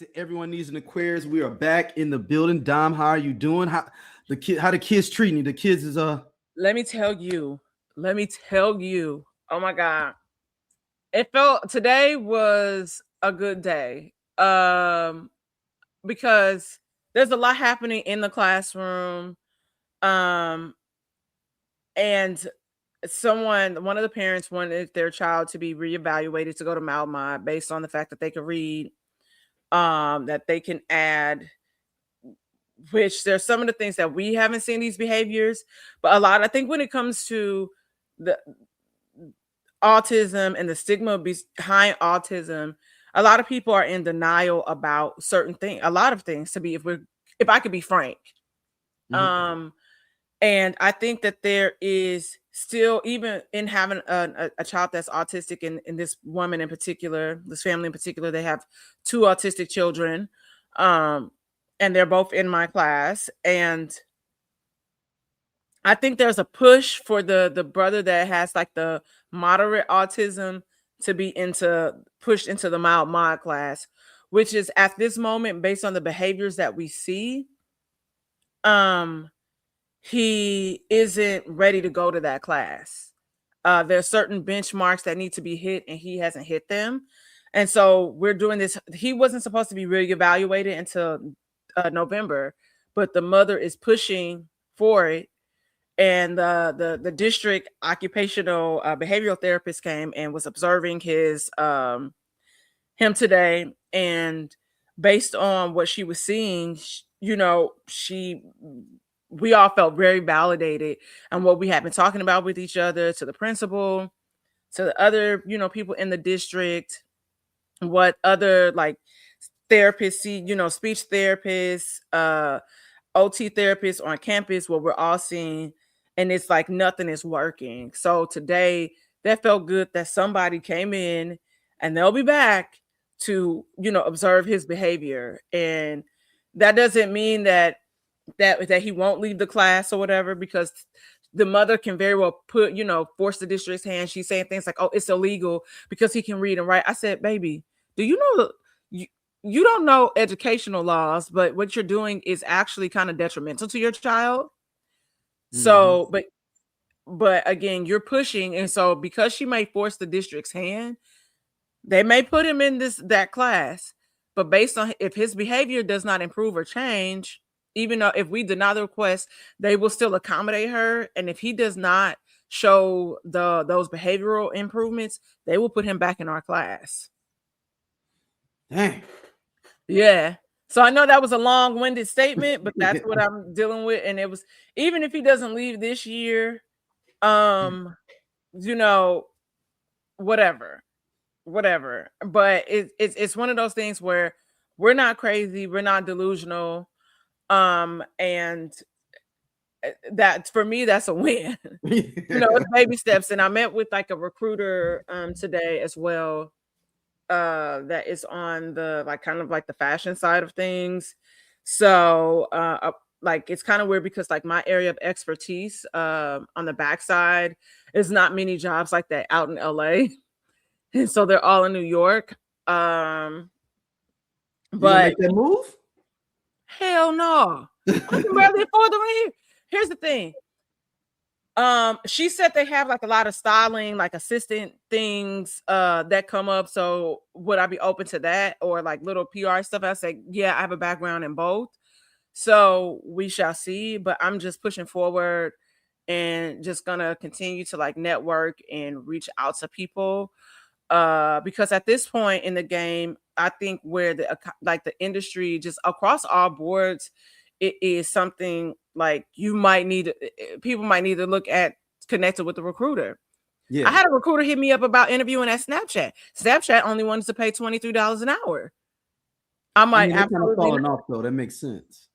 To everyone needs an Aquarius. We are back in the building. Dom, how are you doing? How the kids treating you? The kids is Let me tell you. Oh my God. Today was a good day. Because there's a lot happening in the classroom. And one of the parents wanted their child to be reevaluated to go to Malmod based on the fact that they could read, that they can add, which there's some of the things that we haven't seen these behaviors, but I think when it comes to the autism and the stigma behind autism, a lot of people are in denial about certain things, a lot of things, if I could be frank. Mm-hmm. And I think that there is still, even in having a child that's autistic, and this woman in particular, this family in particular, they have 2 autistic children, and they're both in my class. And I think there's a push for the brother that has like the moderate autism to be pushed into the mild mod class, which is at this moment, based on the behaviors that we see, he isn't ready to go to that class. There's certain benchmarks that need to be hit, and he hasn't hit them. And so we're doing this. He wasn't supposed to be reevaluated until November, but the mother is pushing for it. And the district occupational behavioral therapist came and was observing him today. And based on what she was seeing, we all felt very validated on what we had been talking about with each other, to the principal, to the other, people in the district, what other like therapists see, speech therapists, OT therapists on campus, what we're all seeing. And it's like nothing is working. So today that felt good that somebody came in, and they'll be back to, observe his behavior. And that doesn't mean that he won't leave the class or whatever, because the mother can very well force the district's hand. She's saying things like, oh, it's illegal because he can read and write. I said, baby, do you know you don't know educational laws, but what you're doing is actually kind of detrimental to your child. Mm-hmm. So, but again, you're pushing. And so because she may force the district's hand, they may put him in that class, but based on if his behavior does not improve or change, even though if we deny the request, they will still accommodate her. And if he does not show those behavioral improvements, they will put him back in our class. Dang. Yeah. So I know that was a long-winded statement, but that's what I'm dealing with. And it was, even if he doesn't leave this year, whatever. But it's one of those things where we're not crazy, we're not delusional. And that, for me, that's a win. It's baby steps. And I met with like a recruiter today as well, that is on the the fashion side of things. So it's kind of weird because like my area of expertise on the backside is not many jobs like that out in LA. And so they're all in New York. But make that move? Hell no. I can barely afford them here. Here's the thing. She said they have like a lot of styling, like assistant things that come up. So would I be open to that, or like little PR stuff? I say, yeah, I have a background in both. So we shall see. But I'm just pushing forward and just gonna continue to like network and reach out to people. Because at this point in the game, I think where the industry just across all boards, it is something like people might need to look at connected with the recruiter. Yeah. I had a recruiter hit me up about interviewing at Snapchat. Snapchat only wanted to pay $23 an hour. That's kind of falling off though. That makes sense.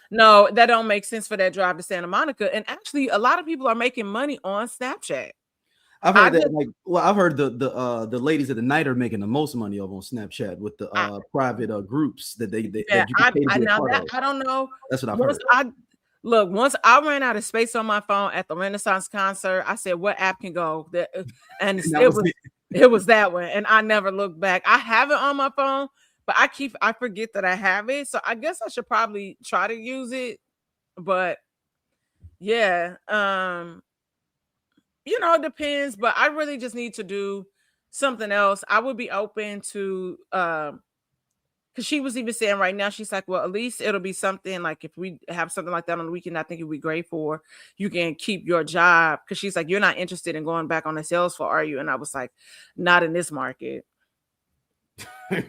No, that don't make sense for that drive to Santa Monica. And actually, a lot of people are making money on Snapchat. I've heard I've heard the ladies at the night are making the most money over on Snapchat with the private groups that I don't know. That's what I've heard. Once I ran out of space on my phone at the Renaissance concert, I said, "What app can go?" And it was that one, and I never looked back. I have it on my phone, but I forget that I have it. So I guess I should probably try to use it. But yeah, it depends. But I really just need to do something else. I would be open to because she was even saying right now, she's like, well, at least it'll be something like if we have something like that on the weekend, I think it'd be great for you can keep your job. Because she's like, you're not interested in going back on the sales floor, are you? And I was like, not in this market. I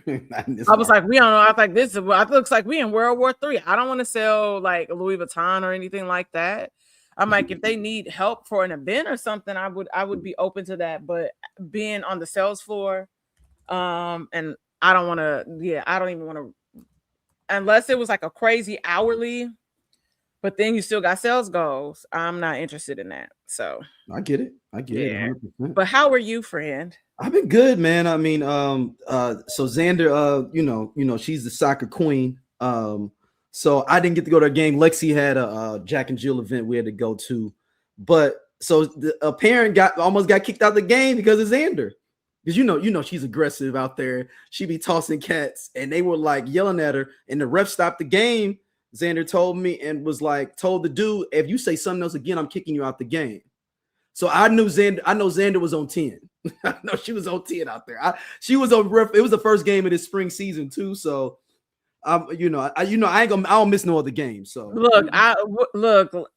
was like, we don't know. I was like, it looks like we in World War III. I don't want to sell like Louis Vuitton or anything like that. I'm like, if they need help for an event or something, I would be open to that. But being on the sales floor, and I don't want to, I don't even want to, unless it was like a crazy hourly, but then you still got sales goals. I'm not interested in that. So I get it. I get it. 100%. But how are you, friend? I've been good, man. I mean, so Xander, she's the soccer queen. So I didn't get to go to a game. Lexi had a Jack and Jill event we had to go to, but so a parent almost got kicked out of the game because of Xander. Because she's aggressive out there. She be tossing cats, and they were like yelling at her, and the ref stopped the game. Xander told me and was like, told the dude, if you say something else again, I'm kicking you out the game. So I know Xander was on 10. I know she was on 10 out there. She was on ref. It was the first game of this spring season too. So I don't miss no other games. So look,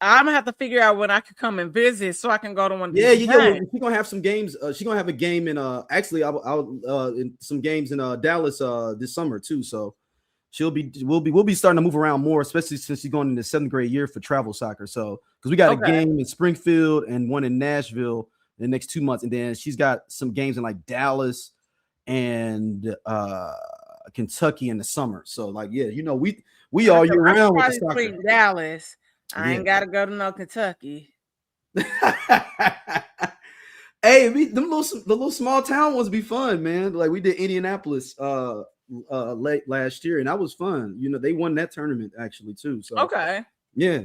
I'm gonna have to figure out when I could come and visit so I can go to one. Yeah. She's gonna have some games. She's gonna have a game in in some games in Dallas this summer too. So we'll be starting to move around more, especially since she's going into 7th grade year for travel soccer. So because we got a game in Springfield and one in Nashville in the next 2 months, and then she's got some games in like Dallas and Kentucky in the summer. So like, we all year round with the soccer. Dallas. I ain't gotta go to no Kentucky. Hey, the little small town ones be fun, man. Like we did Indianapolis late last year, and that was fun. They won that tournament actually too. So okay. Yeah.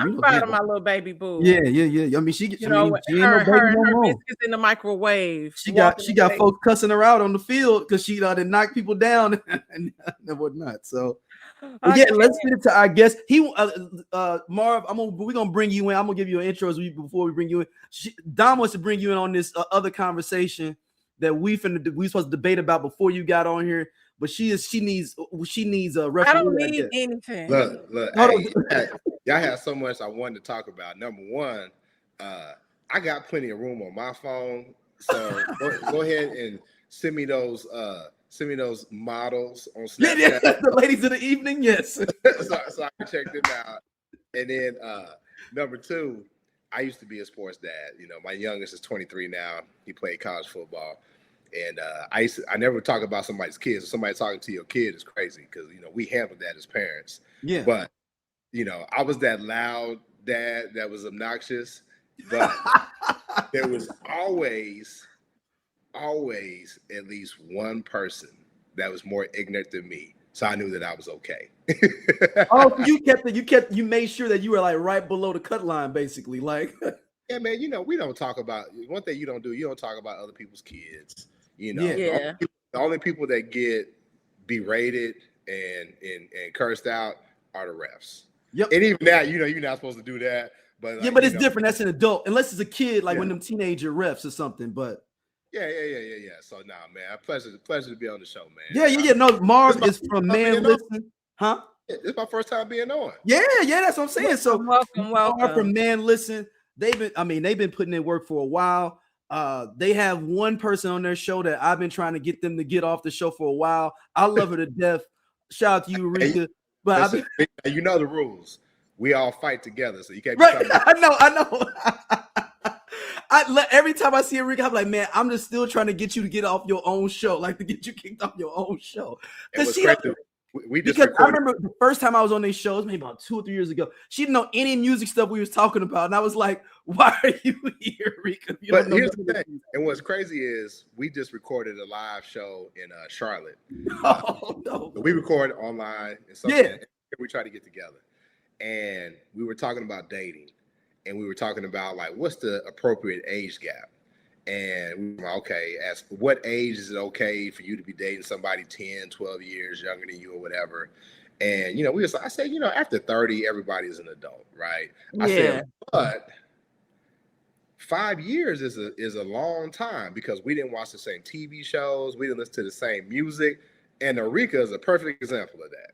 I'm proud of my little baby boo. Yeah. I mean, she her biscuits in the microwave. She got folks cussing her out on the field because she did knock people down and whatnot. So let's get into our guest. Marv, we're gonna bring you in. I'm gonna give you an intro before we bring you in. Dom wants to bring you in on this other conversation that we supposed to debate about before you got on here. But she needs a referee. I don't need anything. Look, hey, y'all have so much I wanted to talk about. Number one, I got plenty of room on my phone, so go ahead and send me those models on Snapchat. Yeah, the ladies of the evening, yes. so I can check them out. And then number two, I used to be a sports dad. My youngest is 23 now. He played college football. And I never talk about somebody's kids. If somebody talking to your kid is crazy because we handle that as parents. Yeah. But I was that loud dad that was obnoxious. But there was always at least one person that was more ignorant than me. So I knew that I was okay. Oh, you made sure that you were like right below the cut line, basically. Like, yeah, man. We don't talk about one thing. You don't talk about other people's kids. The only people that get berated and cursed out are the refs. Yep. And even that, you're not supposed to do that. But but it's different. That's an adult, unless it's a kid, like when them teenager refs or something. But yeah. So man, pleasure to be on the show, man. Yeah. No, Marv is from Man Listen, huh? It's my first time being on. Yeah, that's what I'm saying. So welcome. Marv from Man Listen. They've been putting in work for a while. They have one person on their show that I've been trying to get them to get off the show for a while. I love her to death. Shout out to you, Rika. But you know the rules. We all fight together, so you can't. Right, I know. Every time I see Rika, I'm like, man, I'm just still trying to get you to get off your own show, like to get you kicked off your own show. Because I remember the first time I was on these shows, maybe about 2 or 3 years ago, she didn't know any music stuff we was talking about, and I was like, "Why are you here, Rika?" But here's the thing, and what's crazy is we just recorded a live show in Charlotte. Oh no! We record online, and so we try to get together, and we were talking about dating, and we were talking about like what's the appropriate age gap, And we were like, okay, at what age is it okay for you to be dating somebody 10, 12 years younger than you or whatever? And, I said, after 30, everybody's an adult, right? I said, but 5 years is a long time because we didn't watch the same TV shows. We didn't listen to the same music. And Erika is a perfect example of that.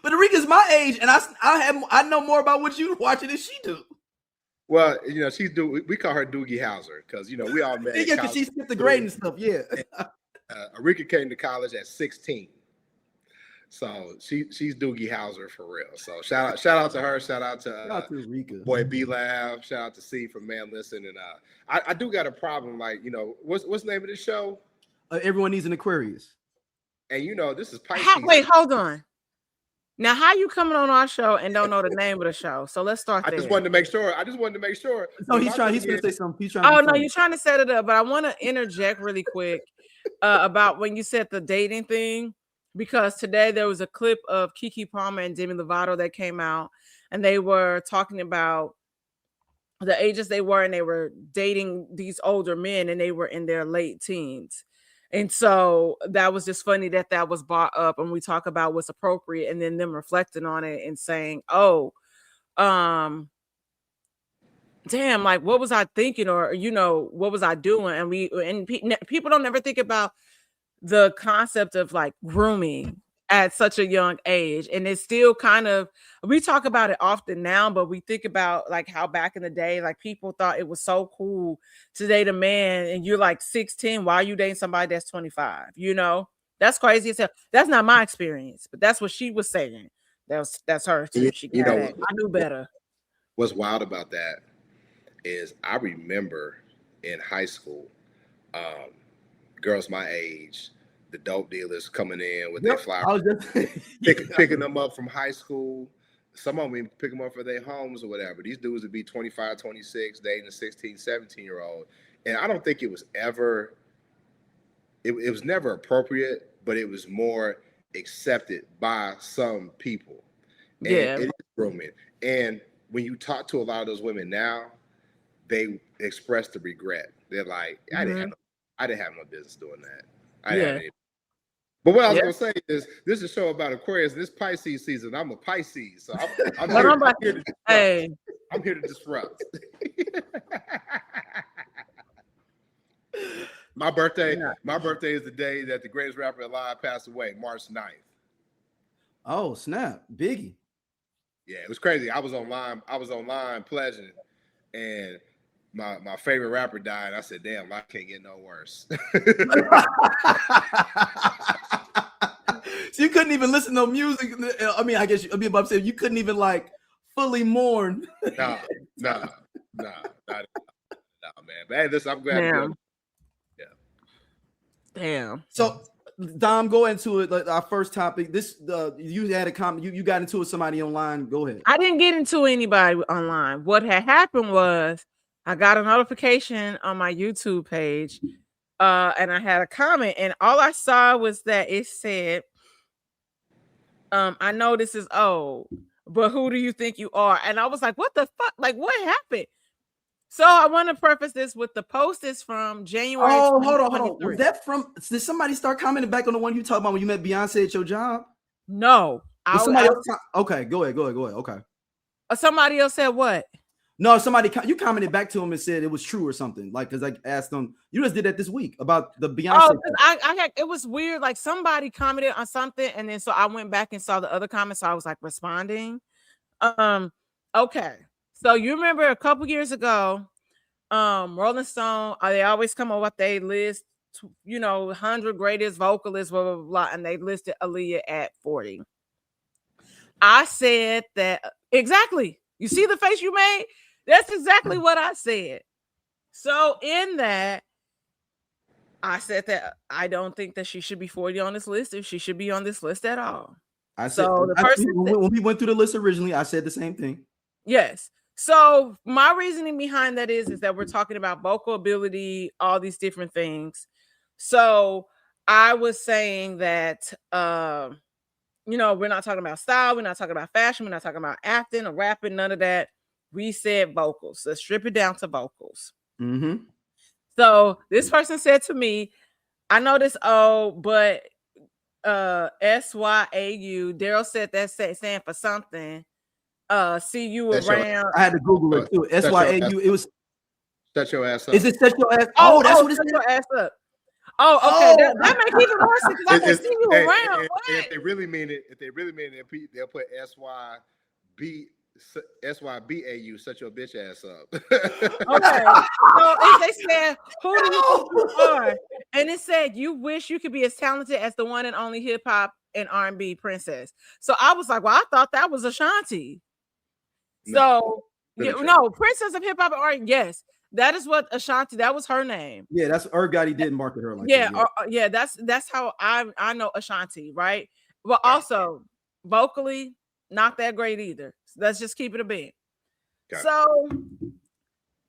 But Erika's my age, and I know more about what you watching than she do. Well, we call her Doogie Howser because, we all met. Yeah, because she skipped the grade and stuff, yeah. Erika came to college at 16. So she's Doogie Howser for real. So shout out to her. Shout out to Erika. Boy B Lab. Shout out to C from Man Listen. And I do got a problem. Like, what's the name of this show? Everyone Needs an Aquarius. And this is Pisces. Wait, hold on. Now, how you coming on our show and don't know the name of the show? So let's start there. I just wanted to make sure. No, he's going to say something. You're trying to set it up, but I want to interject really quick about when you said the dating thing, because today there was a clip of Keke Palmer and Demi Lovato that came out, and they were talking about the ages they were, and they were dating these older men, and they were in their late teens. And so that was just funny that was brought up, and we talk about what's appropriate, and then them reflecting on it and saying, "Oh, damn, like what was I thinking, or what was I doing?" And people don't ever think about the concept of like grooming at such a young age, and it's still kind of, we talk about it often now, but we think about like how back in the day, like people thought it was so cool to date a man and you're like 16. Why are you dating somebody that's 25? That's crazy as hell. That's not my experience, but that's what she was saying. That's her too. I knew better. What's wild about that is I remember in high school, girls my age, the dope dealers coming in with their flowers, picking them up from high school. Some of them even pick them up for their homes or whatever. These dudes would be 25, 26, dating a 16, 17-year-old. And I don't think it was ever, it was never appropriate, but it was more accepted by some people. And it is grooming. And when you talk to a lot of those women now, they express the regret. They're like, I didn't have no business doing that. But what I was gonna say is, this is a show about Aquarius. This Pisces season, I'm a Pisces, so I'm here to disrupt. My birthday is the day that the greatest rapper alive passed away, March 9th. Oh snap, Biggie. Yeah, it was crazy. I was online pledging, and my favorite rapper died. I said, damn, life can't get no worse. So you couldn't even listen to no music. I mean, I guess I'd be about to say you couldn't even like fully mourn. No, man. But hey, listen, I'm glad. Damn. So, Dom, go into it. Like our first topic. This you had a comment. You got into it with somebody online. Go ahead. I didn't get into anybody online. What had happened was I got a notification on my YouTube page, and I had a comment, and all I saw was that it said, I know this is old, but who do you think you are? And I was like, what the fuck? Like, what happened? So I want to preface this with the post is from January. Oh, hold on. Was that from? Did somebody start commenting back on the one you talked about when you met Beyonce at your job? No. Okay, go ahead. Okay. Somebody else said what? No, you commented back to him and said it was true or something. Like, because I asked them, you just did that this week about the Beyonce. Oh, it was weird. Like somebody commented on something, and then so I went back and saw the other comments. So I was like responding. Okay. So you remember a couple years ago, Rolling Stone, they always come up with they list, 100 greatest vocalists, blah, blah, blah, and they listed Aaliyah at 40. I said that exactly. You see the face you made? That's exactly what I said. So in that, I said that I don't think that she should be 40 on this list, if she should be on this list at all. When we went through the list originally, I said the same thing. Yes. So my reasoning behind that is that we're talking about vocal ability, all these different things. So I was saying that, we're not talking about style. We're not talking about fashion. We're not talking about acting or rapping, none of that. We said vocals. Let's strip it down to vocals. Mm-hmm. So this person said to me, I know this old, but SYAU, Daryl said that's saying for something. See you That's around. I had to Google it too. SYAU. It was. Shut your ass up. Is it set your ass? Oh, that's what it set said. your ass up. Oh, okay. That makes even more sense because I can see you around. And if they really mean it, they'll put SYBAU, shut your bitch ass up. Okay. So if they said, who do you think you are? And it said, you wish you could be as talented as the one and only hip hop and R&B princess. So I was like, well, I thought that was Ashanti. No, princess of hip hop and R&B. Yes, that is what Ashanti. That was her name. Yeah, that's Gotti didn't market her like that. Yeah, that's how I know Ashanti, right? But also vocally, not that great either. Let's just keep it a bit. So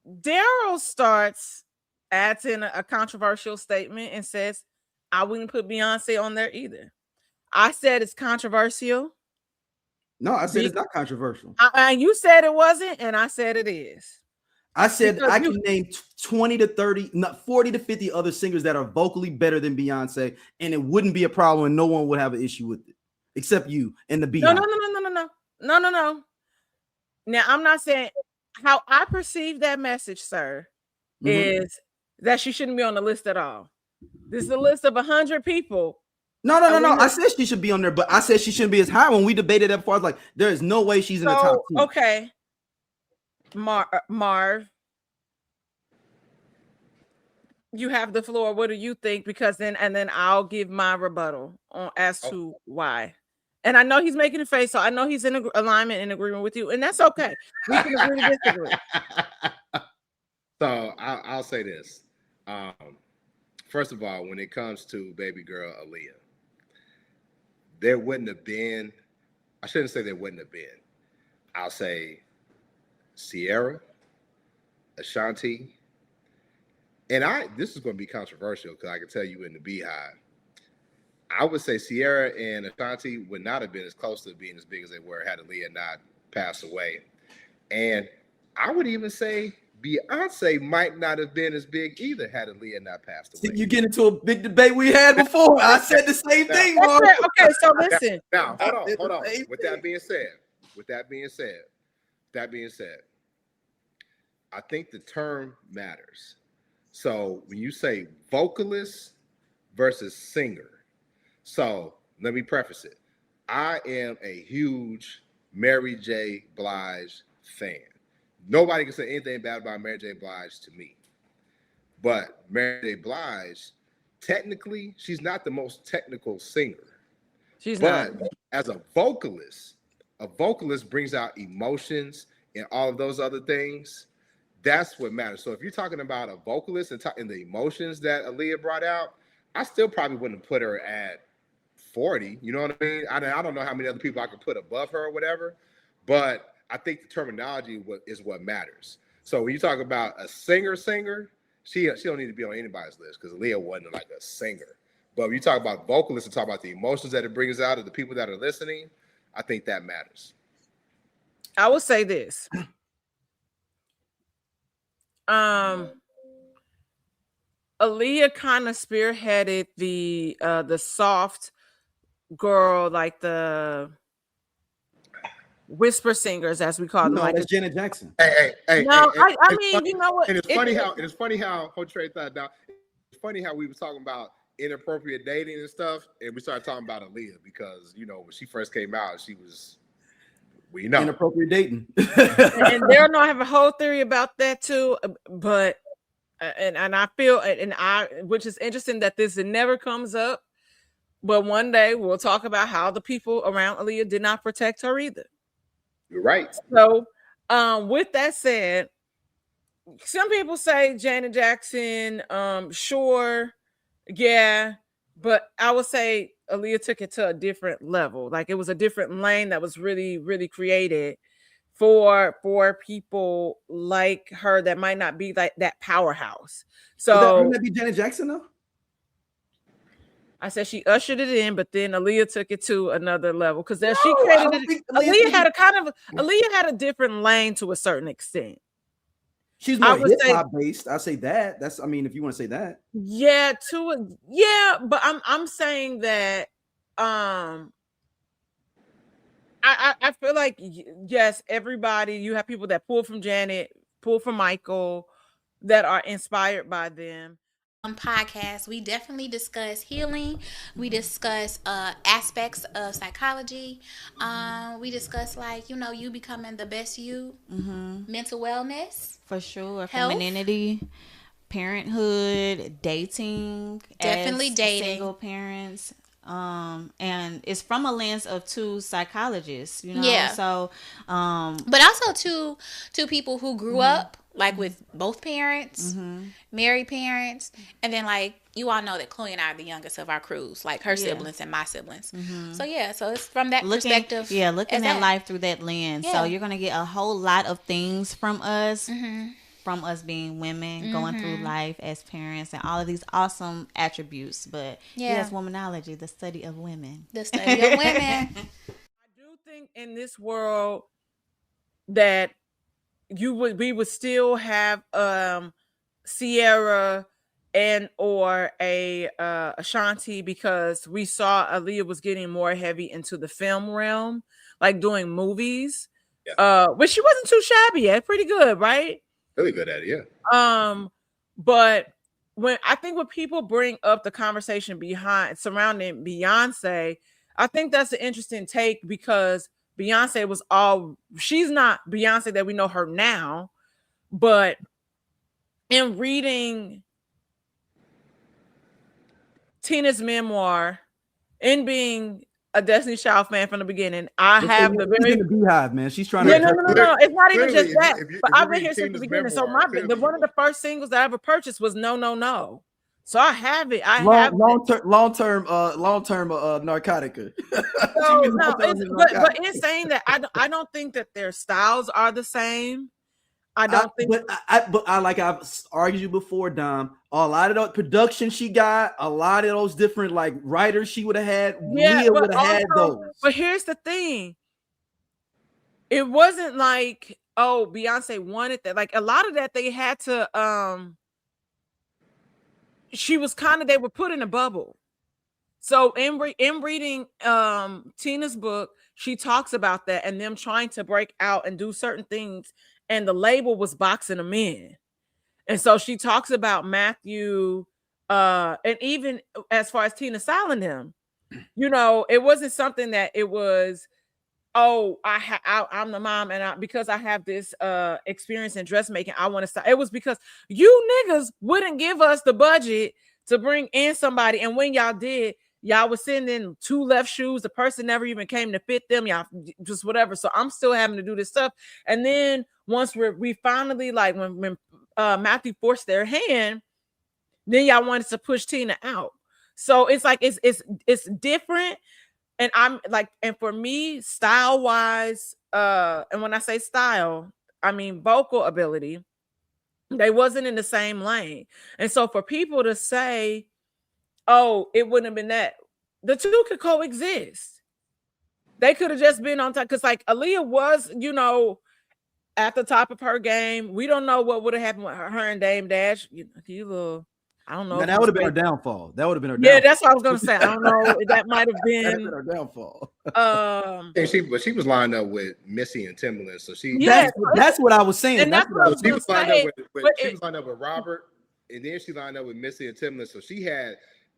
Daryl adds in a controversial statement and says, I wouldn't put Beyonce on there either. I said it's controversial. No, I said it's not controversial. You said it wasn't, and I said it is. I said I can name 20 to 30, not 40 to 50 other singers that are vocally better than Beyonce, and it wouldn't be a problem and no one would have an issue with it, except you and the Beyonce. No. Now, I'm not saying how I perceive that message, sir, is that she shouldn't be on the list at all. This is a list of 100 people. No. I said she should be on there, but I said she shouldn't be as high. When we debated that before, I was like, there is no way she's in the top 10. Okay. Marv, you have the floor. What do you think? Because then I'll give my rebuttal as to why. And I know he's making a face, so I know he's in alignment and agreement with you, and that's okay. We can agree to disagree. So I'll say this. First of all, when it comes to baby girl Aaliyah, there wouldn't have been, I shouldn't say there wouldn't have been. I'll say Sierra, Ashanti, and this is going to be controversial because I can tell you in the Beehive, I would say Sierra and Ashanti would not have been as close to being as big as they were had Aaliyah not passed away. And I would even say Beyonce might not have been as big either had Aaliyah not passed away. You get into a big debate we had before. I said the same thing, Marv. Okay, so listen. Now, hold on. With that being said, I think the term matters. So when you say vocalist versus singer, so let me preface it. I am a huge Mary J. Blige fan. Nobody can say anything bad about Mary J. Blige to me. But Mary J. Blige, technically, she's not the most technical singer. She's not. As a vocalist brings out emotions and all of those other things. That's what matters. So if you're talking about a vocalist and the emotions that Aaliyah brought out, I still probably wouldn't put her at 40. You know what I mean? I don't know how many other people I could put above her or whatever, but I think the terminology is what matters. So when you talk about a singer, she don't need to be on anybody's list because Aaliyah wasn't like a singer. But when you talk about vocalists and talk about the emotions that it brings out of the people that are listening, I think that matters. I will say this. Aaliyah kind of spearheaded the soft girl, like the whisper singers, as we call them. No, like that's Janet Jackson. Hey. No, I mean, funny, you know what? And it's funny how hold trade that down. It's funny how we were talking about inappropriate dating and stuff, and we started talking about Aaliyah because when she first came out, she was inappropriate dating. And there, I have a whole theory about that too, but and I feel which is interesting that this never comes up, but one day we'll talk about how the people around Aaliyah did not protect her either. You're right. So, with that said, some people say Janet Jackson, sure, yeah, but I would say Aaliyah took it to a different level. Like it was a different lane that was really, really created for people like her that might not be like that powerhouse. So wouldn't that be Janet Jackson though? I said she ushered it in, but then Aaliyah took it to another level because she created it. Aaliyah had a different lane to a certain extent. She's I more would hip say, hop based. I say that. That's, I mean, if you want to say that. yeah, but I'm saying that I feel like yes, everybody, you have people that pull from Janet, pull from Michael, that are inspired by them. Podcast, we definitely discuss healing. We discuss aspects of psychology. We discuss, like, you becoming the best you, mental wellness, for sure, health. femininity, parenthood, dating, Definitely as dating. single parents. And it's from a lens of two psychologists, Yeah. So but also two people who grew up like with both parents, married parents, and then, like, you all know that Chloe and I are the youngest of our crews, like her siblings and my siblings. So yeah, so it's from that perspective. Yeah, looking at life through that lens. Yeah. So you're gonna get a whole lot of things from us. From us being women, going through life as parents, and all of these awesome attributes. But yes, womanology, the study of women. The study of women. I do think in this world that we would still have Sierra and or a Ashanti, because we saw Aaliyah was getting more heavy into the film realm, like doing movies. But she wasn't too shabby yet, pretty good, right? Really good at it, yeah. But when people bring up the conversation surrounding Beyonce, I think that's an interesting take, because Beyonce she's not Beyonce that we know her now, but in reading Tina's memoir and being a Destiny Child fan from the beginning, I have the very in the Beehive, man. She's trying no, to. it's not even just Clearly, that. But I've been read here since the Tina's beginning. So memoir, one of the first singles that I ever purchased was No, No, No. So I have it. Long term narcotica. So, no, but in saying that, I don't think that their styles are the same. I don't think. But like I've argued before, Dom. A lot of the production she got, a lot of those different like writers she would have had. Yeah, would have had those. But here's the thing. It wasn't like, oh, Beyonce wanted that. Like, a lot of that they had to they were put in a bubble. So in reading Tina's book, she talks about that and them trying to break out and do certain things, and the label was boxing them in. And so she talks about Matthew, and even as far as Tina styling him, it wasn't something that it was, oh, I'm the mom, and because I have this experience in dressmaking, I want to style. It was because you niggas wouldn't give us the budget to bring in somebody, and when y'all did, y'all was sending two left shoes. The person never even came to fit them. Y'all just whatever. So I'm still having to do this stuff. And then once we finally, like, when Matthew forced their hand, then y'all wanted to push Tina out. So it's like it's different. And I'm like, and for me, style wise, and when I say style, I mean vocal ability, they wasn't in the same lane. And so for people to say, oh, it wouldn't have been that, the two could coexist. They could have just been on top, because like Aaliyah was, at the top of her game. We don't know what would have happened with her and Dame Dash. I don't know. That would have been her downfall. That would have been her. Yeah, that's what I was gonna say. I don't know. That might have been her downfall. And she was lined up with Missy and Timbaland, so she. Yeah, that's what I was saying. And that's what I was she was lined say, up with. She was lined up with Robert, and then she lined up with Missy and Timbaland. So she had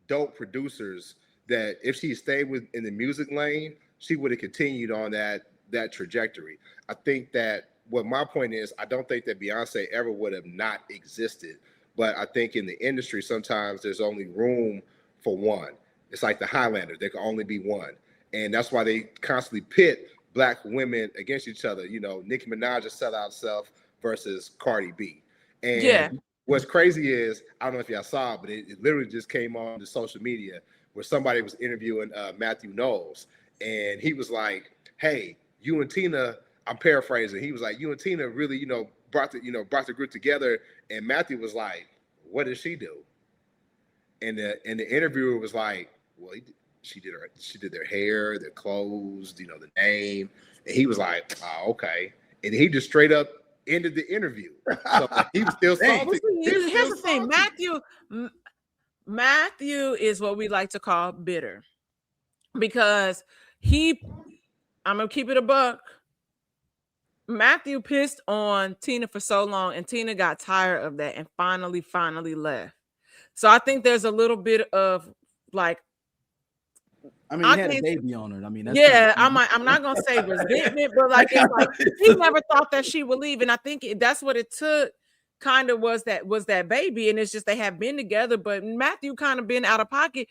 dope producers that, if she stayed in the music lane, she would have continued on that trajectory. I think that what my point is, I don't think that Beyonce ever would have not existed. But I think in the industry, sometimes there's only room for one. It's like the Highlanders. There can only be one. And that's why they constantly pit black women against each other. Nicki Minaj's sellout self versus Cardi B. And what's crazy is, I don't know if y'all saw it, but it literally just came on the social media where somebody was interviewing Matthew Knowles. And he was like, hey, you and Tina, I'm paraphrasing. He was like, you and Tina really, brought the group together. And Matthew was like, what did she do? And the interviewer was like, well, she did their hair, their clothes, the name. And he was like, oh, okay. And he just straight up ended the interview. So he was still salty. Here's the thing, Matthew is what we like to call bitter, because I'm gonna keep it a buck. Matthew pissed on Tina for so long, and Tina got tired of that and finally left. So I think there's a little bit of like, I mean, he had a baby on her. I mean, that's I'm not gonna say resentment, but like, it's like he never thought that she would leave, and I think that's what it took. Kind of was that baby, and it's just they have been together, but Matthew kind of been out of pocket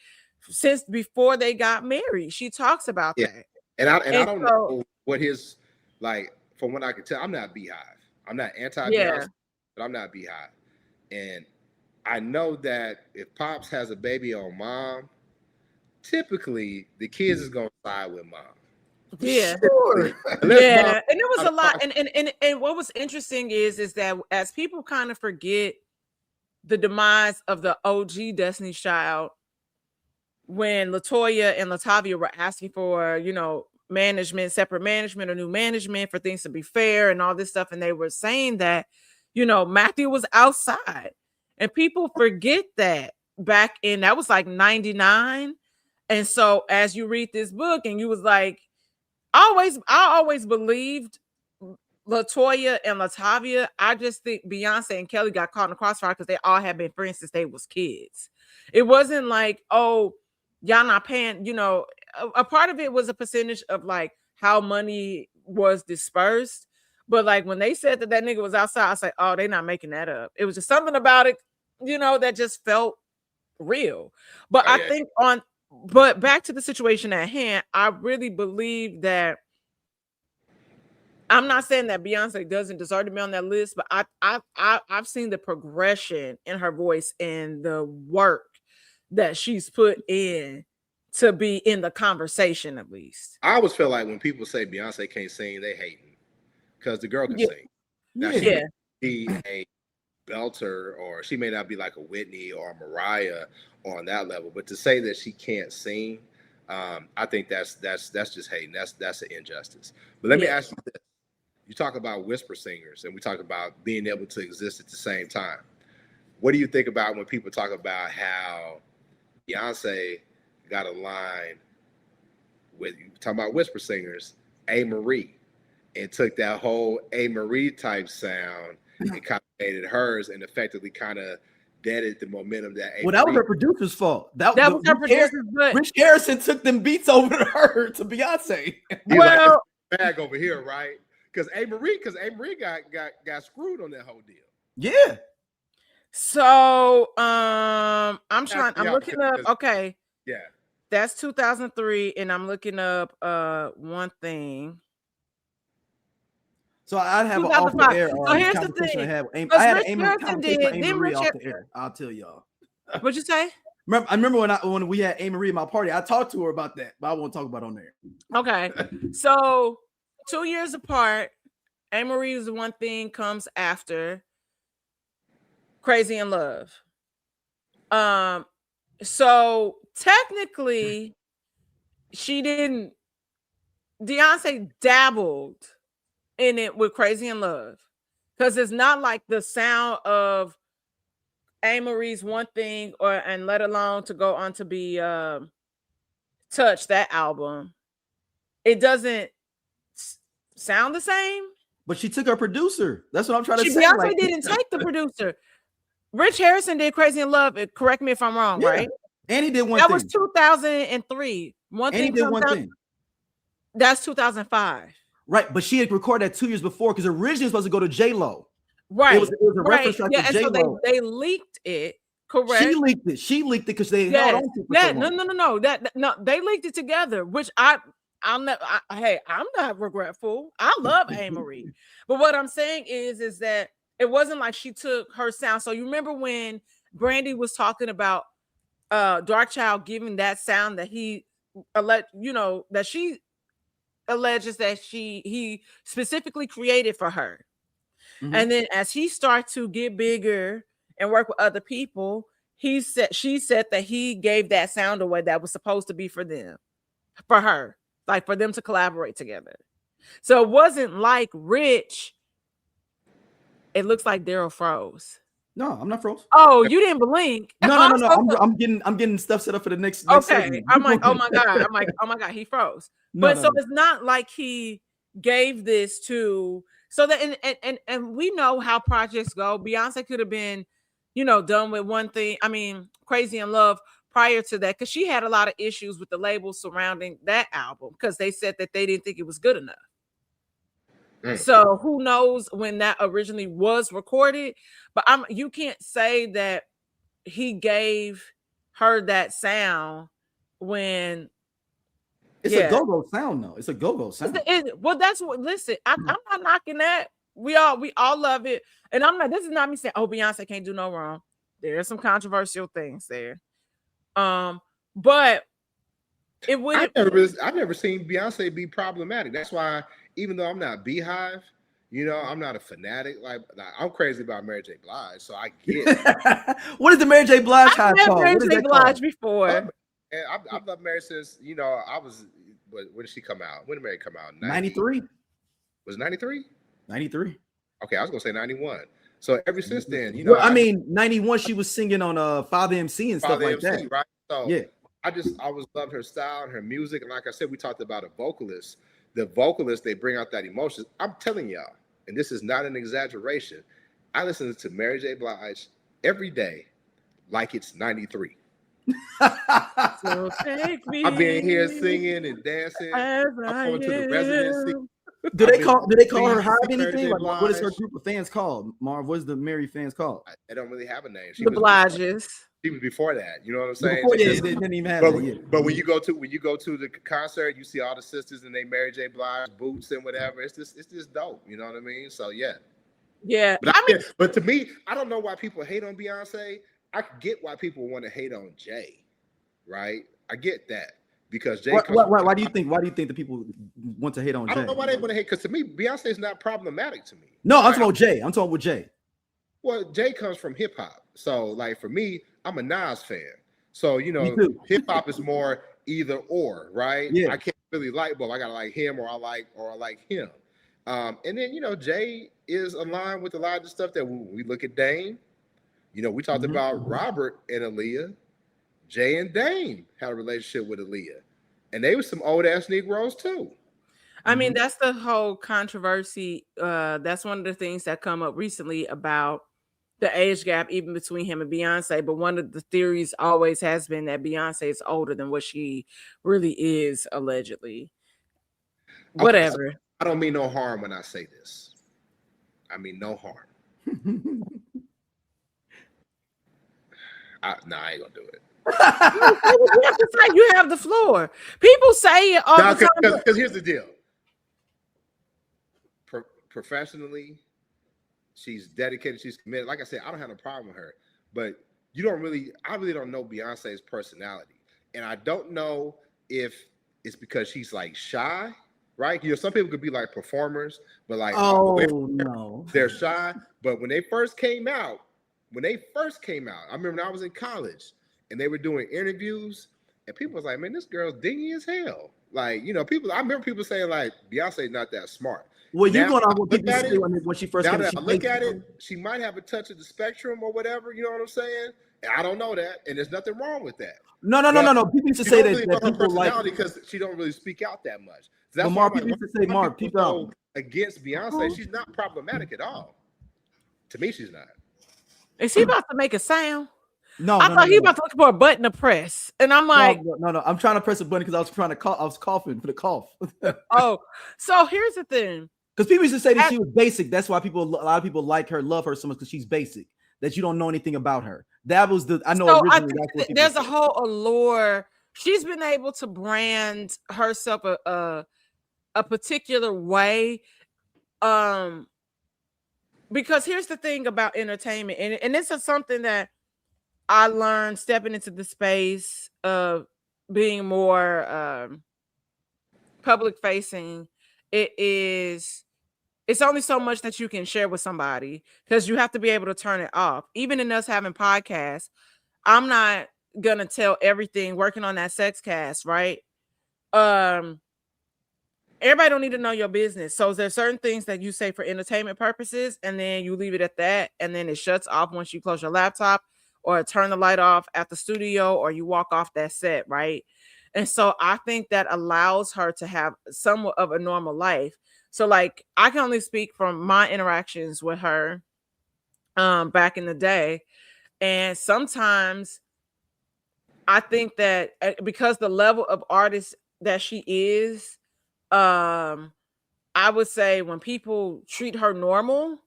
since before they got married. She talks about that, and I don't know what his, like, from what I can tell. I'm not Beehive. I'm not anti-Beyonce, but I'm not Beehive, and I know that if Pops has a baby on Mom, typically the kids is gonna side with Mom. Yeah, sure. And it was a lot. And what was interesting is that as people kind of forget the demise of the OG Destiny's Child, when LaToya and Latavia were asking for, management, separate management or new management for things to be fair and all this stuff, and they were saying that, Matthew was outside, and people forget that back in, that was like 99. And so as you read this book and you was like, I always believed LaToya and Latavia. I just think Beyonce and Kelly got caught in the crossfire because they all had been friends since they was kids. It wasn't like, oh, y'all not paying, a part of it was a percentage of like how money was dispersed. But like when they said that nigga was outside, I was like, oh, they not making that up. It was just something about it, that just felt real. But But back to the situation at hand, I really believe that, I'm not saying that Beyonce doesn't deserve to be on that list, but I've seen the progression in her voice and the work that she's put in to be in the conversation, at least. I always feel like when people say Beyonce can't sing, they hating, because the girl can sing. Now, she may be a belter, or she may not be like a Whitney or a Mariah on that level, but to say that she can't sing, I think that's just hating. That's an injustice. But let me ask you this: you talk about whisper singers, and we talk about being able to exist at the same time. What do you think about when people talk about how Beyonce got a line with, talking about whisper singers, A. Marie, and took that whole A. Marie type sound and kind of made it hers, and effectively kind of deaded the momentum that A. That was her producer's fault. That was her producer's butt. Rich Harrison took them beats over to her, to Beyonce. Well, like, bag over here, right? Because A. Marie got screwed on that whole deal. Yeah. So I'm looking up. Okay. Yeah. That's 2003, and I'm looking up one thing. So I'd have an off the air. So here's the thing. I had an Amy Marie off the air. I'll tell y'all. What'd you say? I remember when we had Amy Marie at my party. I talked to her about that, but I won't talk about it on there. Okay. So 2 years apart, Amy Marie's One Thing comes after Crazy in Love. So technically, Beyonce dabbled in it with Crazy in Love, because it's not like the sound of A. Marie's One Thing and let alone to go on to be Touch, that album. It doesn't sound the same. But she took her producer. That's what I'm trying to say. Beyonce didn't take the producer. Rich Harrison did Crazy in Love. Correct me if I'm wrong, right? And he did One That Thing. was 2003. One Thing. He did One Thing. That's 2005. Right, but she had recorded that 2 years before, because originally it was supposed to go to J-Lo. Right. It was a reference track to J-Lo. So they leaked it, correct? She leaked it because they held on to it. No. They leaked it together, which I'm not regretful. I love A. Marie. But what I'm saying is that it wasn't like she took her sound. So you remember when Brandy was talking about Dark Child giving that sound that that she alleges that he specifically created for her. Mm-hmm. And then as he started to get bigger and work with other people, she said that he gave that sound away that was supposed to be for her, like for them to collaborate together. So it wasn't like Rich It looks like Daryl froze. No, I'm not froze. Oh, you didn't blink. No. I'm getting stuff set up for the next Okay. segment. I'm like, oh my God. Oh my God, he froze. But so it's not like he gave this to so that and we know how projects go. Beyonce could have been, done with one thing. I mean, Crazy in Love prior to that, because she had a lot of issues with the label surrounding that album because they said that they didn't think it was good enough. So who knows when that originally was recorded, but you can't say that he gave her that sound when it's a go-go sound though. It's a go-go sound. Well, that's what. Listen, I'm not knocking that. We all love it, and I'm not. This is not me saying, "Oh, Beyonce can't do no wrong." There are some controversial things there, but it would. I've never seen Beyonce be problematic. That's why, even though I'm not Beehive, I'm not a fanatic. Like I'm crazy about Mary J. Blige, so I get. What is the Mary J. Blige hype called? Mary J. Blige before. And I've loved Mary since I was. When did she come out? When did Mary come out? 93. Was it 93? 93. Okay, I was gonna say 91. So ever since then, Well, I mean, 91. She was singing on Father MC and stuff like that, right? So yeah, I always loved her style and her music. And like I said, we talked about a vocalist. The vocalists, they bring out that emotion. I'm telling y'all, and this is not an exaggeration. I listen to Mary J. Blige every day, like it's 93. So take me. I've been here singing and dancing. I'm going to the residency. Do they call her Hive anything? Like, what is her group of fans called? Marv, what is the Mary fans called? They don't really have a name. The Bliges. She was before that. You know what I'm saying? Before, they didn't even have but when you go to the concert, you see all the sisters and they Mary J. Blige boots and whatever. It's just dope. You know what I mean? So yeah. But to me, I don't know why people hate on Beyonce. I get why people want to hate on Jay, right? I get that because Jay. Why do you think the people want to hate on Jay? I don't know why they want to hate, because to me, Beyonce is not problematic to me. No, I'm talking about Jay. I'm talking with Jay. Well, Jay comes from hip hop, so like for me, I'm a Nas fan. So hip hop is more either or, right? Yeah. I can't really like both. I gotta like him or I like him. And then Jay is aligned with a lot of the stuff that we look at Dame. We talked about Robert and Aaliyah. Jay and Dame had a relationship with Aaliyah, and they were some old ass Negroes too. I mean, that's the whole controversy. That's one of the things that come up recently about the age gap, even between him and Beyonce. But one of the theories always has been that Beyonce is older than what she really is, allegedly. Whatever. Okay, I don't mean no harm when I say this. I mean no harm. I ain't gonna do it. You have the floor. People say it all the time. Because here's the deal. Professionally, she's dedicated. She's committed. Like I said, I don't have a problem with her. But I really don't know Beyonce's personality, and I don't know if it's because she's like shy, right? Some people could be like performers, but like no, they're shy. But when they first came out, I remember when I was in college and they were doing interviews and people was like, man, this girl's dingy as hell. Like, I remember people saying like, Beyonce's not that smart. Well, you're going on what people say when she first came. Now that I look at it, she might have a touch of the spectrum or whatever, you know what I'm saying? And I don't know that, and there's nothing wrong with that. No. People used to say that people like, because she don't really speak out that much. So that's why people used to say, Marv, people against Beyonce, she's not problematic at all. To me, she's not. Is he about to make a sound? No, I thought he about to look for a button to press, and I'm like, no. I'm trying to press a button because I was trying to cough. I was coughing for the cough. Oh, so here's the thing. Because people used to say that she was basic. That's why a lot of people like her, love her so much because she's basic. That you don't know anything about her. That was I know. So originally, that's what there's a whole allure. She's been able to brand herself a particular way. Because here's the thing about entertainment, and this is something that I learned stepping into the space of being more public facing. It's only so much that you can share with somebody because you have to be able to turn it off. Even in us having podcasts, I'm not gonna tell everything working on that sex cast, right? everybody don't need to know your business. So there's certain things that you say for entertainment purposes, and then you leave it at that, and then it shuts off once you close your laptop or turn the light off at the studio or you walk off that set, right? And so I think that allows her to have somewhat of a normal life. So like I can only speak from my interactions with her back in the day. And sometimes I think that because the level of artist that she is, I would say when people treat her normal,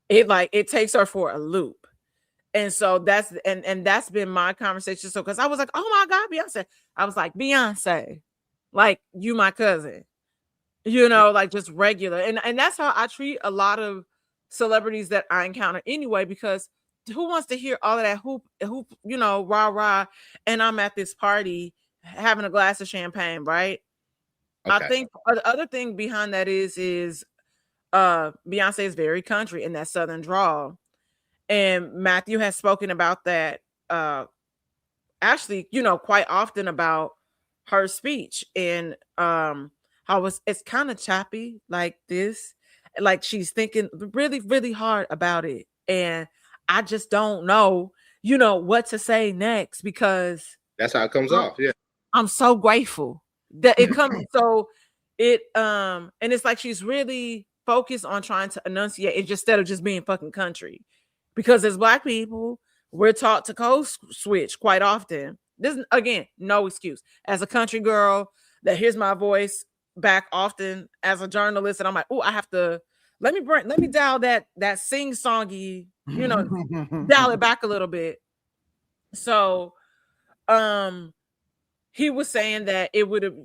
it takes her for a loop. And so that's been my conversation. So because I was like, oh my God, Beyonce. I was like, Beyonce, like you my cousin, like just regular. And that's how I treat a lot of celebrities that I encounter anyway, because who wants to hear all of that hoop, rah, rah, and I'm at this party having a glass of champagne, right? Okay. I think the other thing behind that is Beyonce is very country in that Southern drawl. And Matthew has spoken about that actually, quite often about her speech and how it's kind of choppy like this, like she's thinking really, really hard about it. And I just don't know, what to say next, because that's how it comes off. Yeah. I'm so grateful that it comes. So and it's like she's really focused on trying to enunciate it instead of just being fucking country. Because as Black people, we're taught to code switch quite often. This, again, no excuse. As a country girl, that hears my voice back often as a journalist, and I'm like, oh, I have to let me dial that sing-songy, dial it back a little bit. So, he was saying that it would have,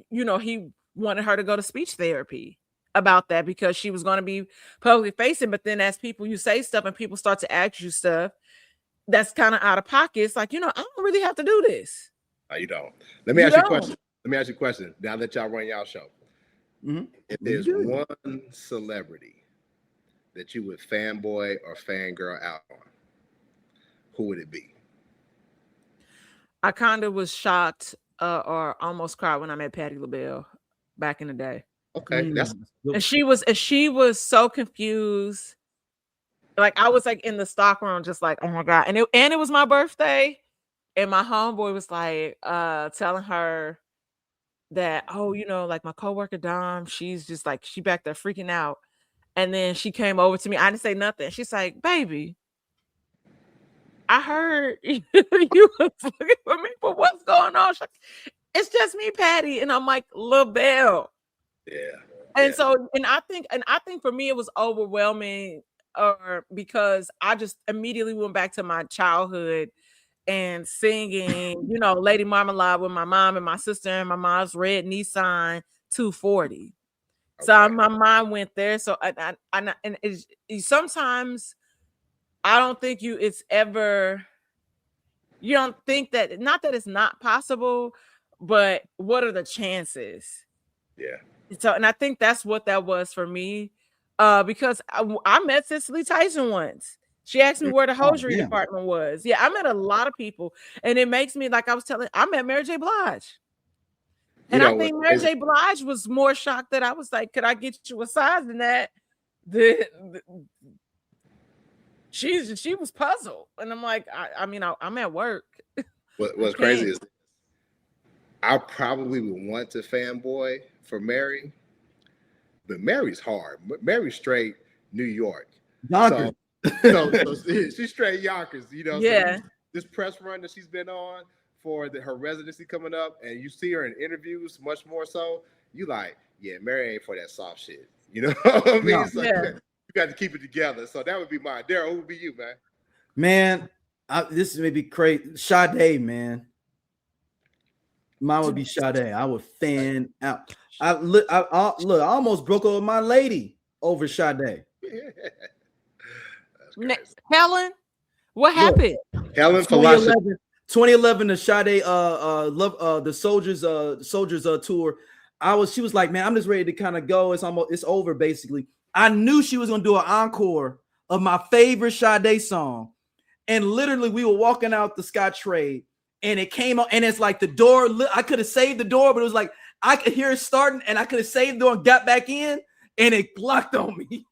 he wanted her to go to speech therapy about that because she was going to be publicly facing. But then as you say stuff and people start to ask you stuff that's kind of out of pocket, it's like, I don't really have to do this. No, you don't. Let me ask you a question. Now that y'all run y'all show, if there's one celebrity that you would fanboy or fangirl out on, who would it be? I kind of was shocked or almost cried when I met Patti LaBelle back in the day. Okay, and she was so confused. Like I was like in the stockroom, just like, oh my God. And it was my birthday. And my homeboy was like telling her that, oh, like my coworker Dom, she's just like, she back there freaking out. And then she came over to me. I didn't say nothing. She's like, baby, I heard you was looking for me, but what's going on? She's like, it's just me, Patti. And I'm like, LaBelle. Yeah. And so, and I think for me, it was overwhelming because I just immediately went back to my childhood and singing, Lady Marmalade with my mom and my sister and my mom's red Nissan 240. Okay. So my mind went there. So sometimes I don't think you don't think that, not that it's not possible, but what are the chances? Yeah. So, and I think that's what that was for me, because I met Cicely Tyson once. She asked me where the hosiery department was. Yeah, I met a lot of people, and it makes me, like I was telling, I met Mary J. Blige. And I think Mary J. Blige was more shocked that I was like, could I get you a size than that? She was puzzled. And I'm like, I'm at work. What's crazy is I probably would want to fanboy for Mary, but Mary's hard. Mary's straight New York. Yonkers. So she's straight Yonkers, Yeah. So this press run that she's been on for her residency coming up, and you see her in interviews much more so, you like, yeah, Mary ain't for that soft shit. You know what I mean? No. So you got to keep it together. So that would be mine. Daryl, who would be you, man? Man, this may be crazy. Sade, man. Mine would be Sade. I would fan out. I almost broke up with my lady over Sade. Helen, what happened? Helen 2011, the Sade the Soldiers tour. She was like, man, I'm just ready to kind of go. It's over basically. I knew she was gonna do an encore of my favorite Sade song, and literally we were walking out the Scottrade, and it came on, and it's like the door. I could have saved the door, but it was like I could hear it starting, and I could have saved her and got back in, and it blocked on me.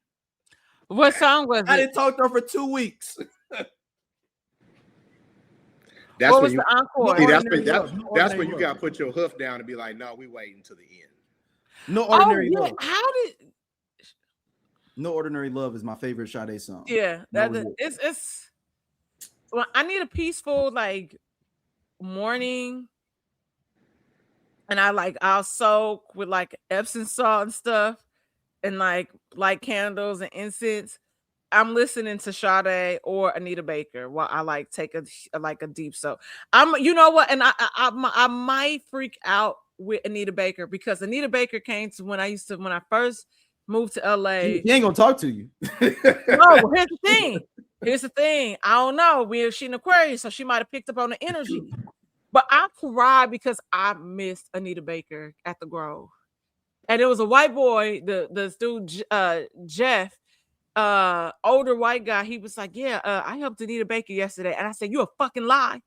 What song was it? I didn't talk to her for 2 weeks. That's what when was you, the encore? see, that's when you love. got to put your hoof down and be like, no, we waiting until the end. No Ordinary Oh, yeah. Love. How did? No Ordinary Love is my favorite Sade song. Yeah, it's. Well, I need a peaceful like morning, and I'll soak with like Epsom salt and stuff, and like light candles and incense. I'm listening to Sade or Anita Baker while I like take a deep soak. You know what, and I might freak out with Anita Baker because Anita Baker came to when I first moved to LA. He ain't gonna talk to you. No, here's the thing. I don't know. She's an Aquarius, so she might have picked up on the energy. But I cried because I missed Anita Baker at the Grove. And it was a white boy, the dude Jeff, older white guy. He was like, yeah, I helped Anita Baker yesterday. And I said, you a fucking lie.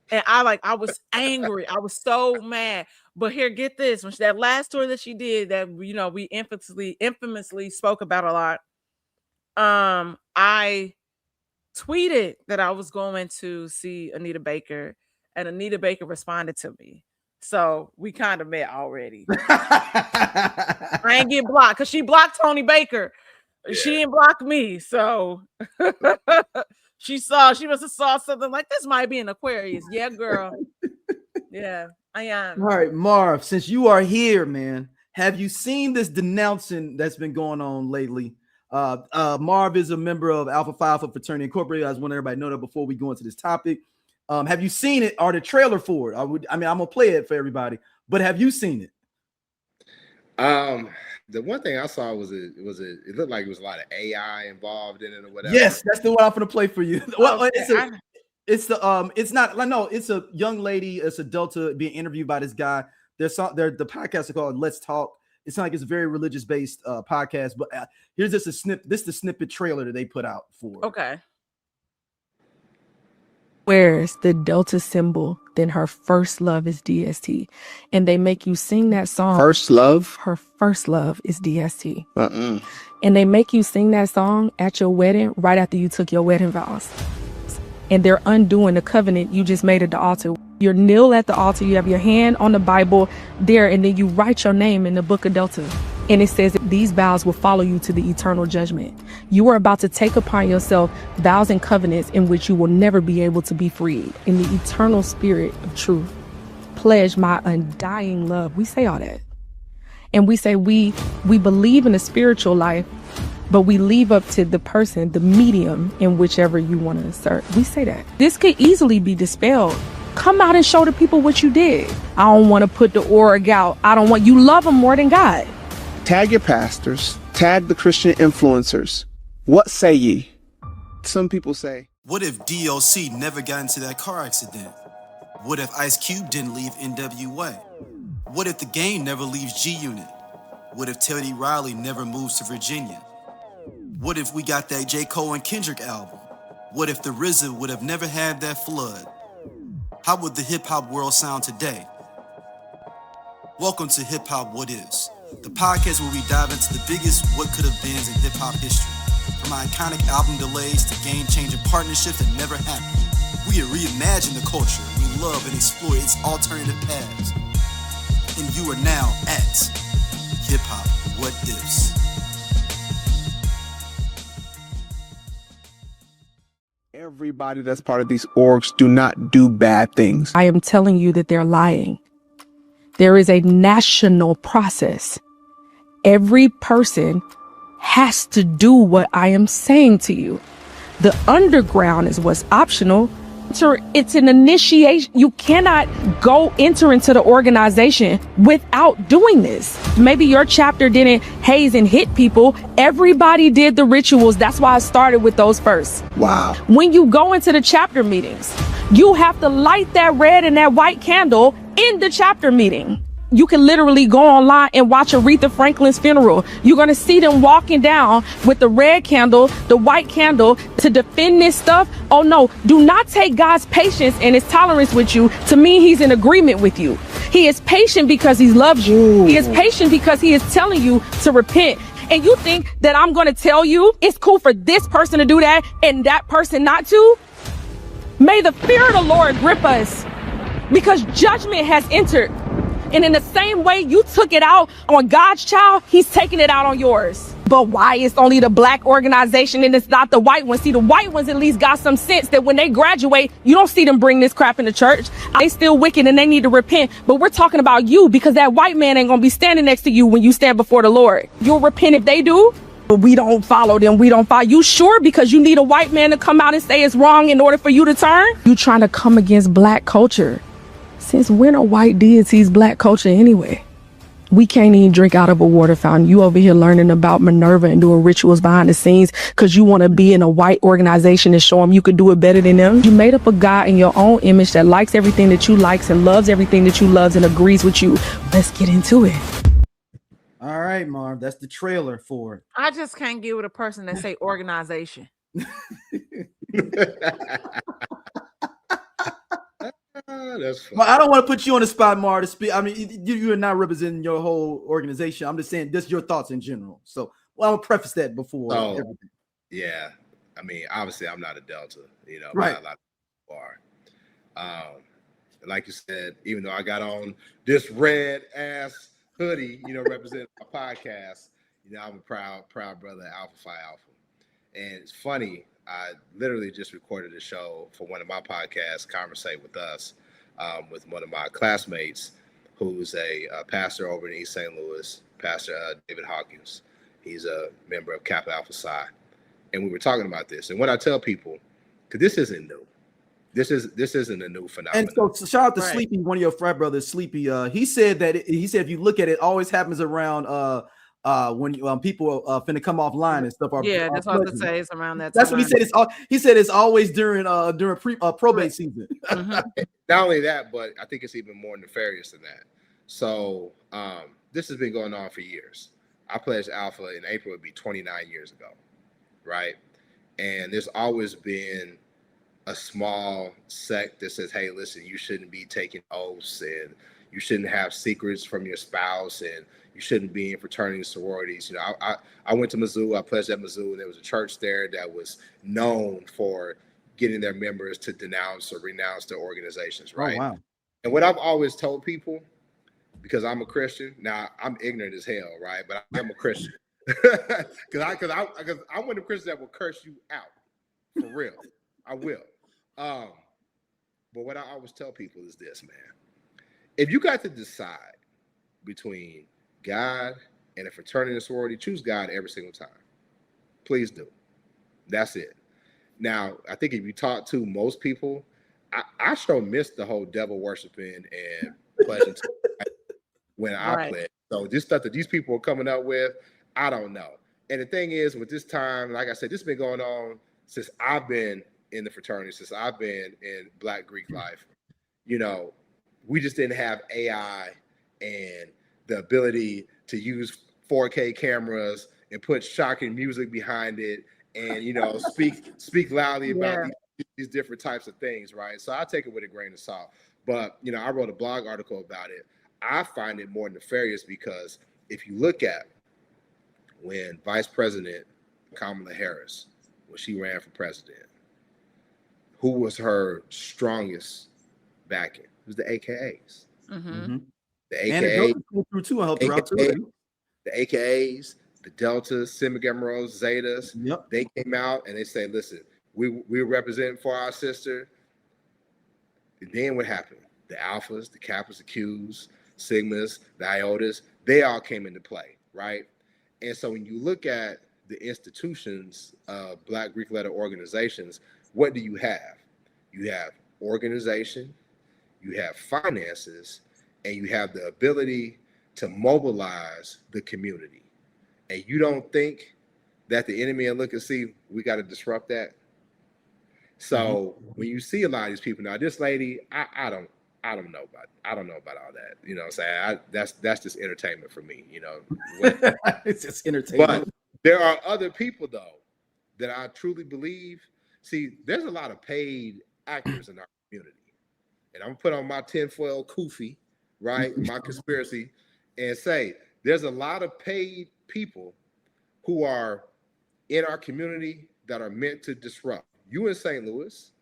And I was angry. I was so mad. But here, get this. When that last tour that she did that, we infamously spoke about a lot. I tweeted that I was going to see Anita Baker, and Anita Baker responded to me. So we kind of met already. I ain't get blocked because she blocked Tony Baker. Yeah. She didn't block me. So she must have saw something like this might be an Aquarius. Yeah, girl. Yeah, I am. All right, Marv, since you are here, man, have you seen this denouncing that's been going on lately? Marv is a member of Alpha Phi Alpha Fraternity Incorporated. I just want everybody to know that before we go into this topic. Have you seen it or the trailer for it? I'm gonna play it for everybody, but have you seen it? The one thing I saw it looked like it was a lot of AI involved in it or whatever. Yes, that's the one I'm gonna play for you. Well, it's a young lady, it's a Delta being interviewed by this guy. The podcast is called Let's Talk. It's not like it's a very religious based podcast, but here's just a snippet. This is the snippet trailer that they put out for. Okay. Wears the Delta symbol, then her first love is DST. And they make you sing that song. First love? Her first love is DST. And they make you sing that song at your wedding right after you took your wedding vows. And they're undoing the covenant you just made at the altar. You kneel at the altar, you have your hand on the Bible there, and then you write your name in the book of Delta. And it says that these vows will follow you to the eternal judgment. You are about to take upon yourself vows and covenants in which you will never be able to be freed. In the eternal spirit of truth, pledge my undying love. We say all that. And we say we believe in a spiritual life, but we leave up to the person, the medium, in whichever you want to assert. We say that. This could easily be dispelled. Come out and show the people what you did. I don't want to put the org out. You love them more than God. Tag your pastors, tag the Christian influencers. What say ye? Some people say, what if DOC never got into that car accident? What if Ice Cube didn't leave NWA? What if the game never leaves G-Unit? What if Teddy Riley never moves to Virginia? What if we got that J. Cole and Kendrick album? What if the RZA would have never had that flood? How would the hip-hop world sound today? Welcome to Hip Hop What Is, the podcast where we dive into the biggest what could have beens in hip-hop history. From iconic album delays to game-changing partnerships that never happened. We reimagine the culture we love and explore its alternative paths. And you are now at Hip Hop What Is. everybody that's part of these orgs do not do bad things. I am telling you that they're lying. There is a national process. Every person has to do what I am saying to you. The underground is what's optional. It's an initiation. You cannot go enter into the organization without doing this. Maybe your chapter didn't haze and hit people. Everybody did the rituals. That's why I started with those first. Wow. When you go into the chapter meetings, you have to light that red and that white candle in the chapter meeting. You can literally go online and watch Aretha Franklin's funeral. You're going to see them walking down with the red candle, the white candle to defend this stuff. Oh no, do not take God's patience and his tolerance with you to mean he's in agreement with you. He is patient because he loves you. He is patient because he is telling you to repent. And you think that I'm going to tell you it's cool for this person to do that and that person not to? May the fear of the Lord grip us, because judgment has entered. And in the same way you took it out on God's child, he's taking it out on yours. But why it's only the black organization and it's not the white ones? See, the white ones at least got some sense that when they graduate, you don't see them bring this crap in the church. They still wicked and they need to repent. But we're talking about you, because that white man ain't gonna be standing next to you when you stand before the Lord. You'll repent if they do, but we don't follow them. We don't follow. You sure? Because you need a white man to come out and say it's wrong in order for you to turn? You trying to come against black culture. Since when are white deities black culture anyway? We can't even drink out of a water fountain. You over here learning about Minerva and doing rituals behind the scenes because you want to be in a white organization and show them you could do it better than them. You made up a God in your own image that likes everything that you likes and loves everything that you loves and agrees with you. Let's get into it. All right, Marv, that's the trailer for it. I just can't get with a person that say organization. That's funny. Well, I don't want to put you on the spot, Marv, to speak. I mean, you are not representing your whole organization. I'm just saying this is your thoughts in general. So, well, I'll preface that before everything. Yeah. I mean, obviously, I'm not a Delta, you know, right. Not a lot of people are. Like you said, even though I got on this red ass hoodie, you know, representing my podcast, you know, I'm a proud brother, Alpha Phi Alpha. And it's funny, I literally just recorded a show for one of my podcasts, Conversate With Us, with one of my classmates who's a pastor over in East St. Louis, Pastor David Hawkins. He's a member of Kappa Alpha Psi. And we were talking about this. And when I tell people, because this isn't new. This isn't a new phenomenon. And so shout out to Sleepy, one of your frat brothers, Sleepy. He said if you look at it, it always happens around when people finna come offline and stuff. Yeah, that's what I was say. It's around that. That's what he said. He said it's always during probate season. Not only that, but I think it's even more nefarious than that. So this has been going on for years. I pledged Alpha in April. Would be 29 years ago, right? And there's always been a small sect that says, hey, listen, you shouldn't be taking oaths and you shouldn't have secrets from your spouse and you shouldn't be in fraternities, sororities. You know, I went to Mizzou, I pledged at Mizzou, and there was a church there that was known for getting their members to denounce or renounce their organizations, right? Oh, wow. And what I've always told people, because I'm a Christian, now I'm ignorant as hell, right? But I'm a Christian. Because I'm one of the Christians that will curse you out, for real. I will. But what I always tell people is this, man. If you got to decide between God and a fraternity and sorority, choose God every single time. Please do. That's it. Now, I think if you talk to most people, I sure miss the whole devil worshiping and pledging to when I pledge. So this stuff that these people are coming up with, I don't know. And the thing is, with this time, like I said, this has been going on since I've been in the fraternity, since I've been in Black Greek life. You know, we just didn't have AI and the ability to use 4K cameras and put shocking music behind it and, you know, speak loudly about these different types of things, right? So I take it with a grain of salt. But, you know, I wrote a blog article about it. I find it more nefarious because if you look at when Vice President Kamala Harris, when she ran for president, who was her strongest backing? It was the AKAs. Mm-hmm. The AKAs, the AKAs, the Deltas, Sigma Gamma Rhos, Zetas. Yep. They came out and they say, "Listen, we're representing for our sister." And then what happened? The Alphas, the Kappas, the Qs, Sigmas, the Iotas, they all came into play, right? And so when you look at the institutions of Black Greek letter organizations, what do you have? You have organization, you have finances, and you have the ability to mobilize the community. And you don't think that the enemy will look and see, we got to disrupt that? So when you see a lot of these people, now this lady, I don't know about all that. You know what I'm saying? That's just entertainment for me, you know. It's just entertainment. But there are other people though that I truly believe. See, there's a lot of paid actors in our community. And I'm gonna put on my tinfoil kufi, right? My conspiracy, and say there's a lot of paid people who are in our community that are meant to disrupt. You in St. Louis,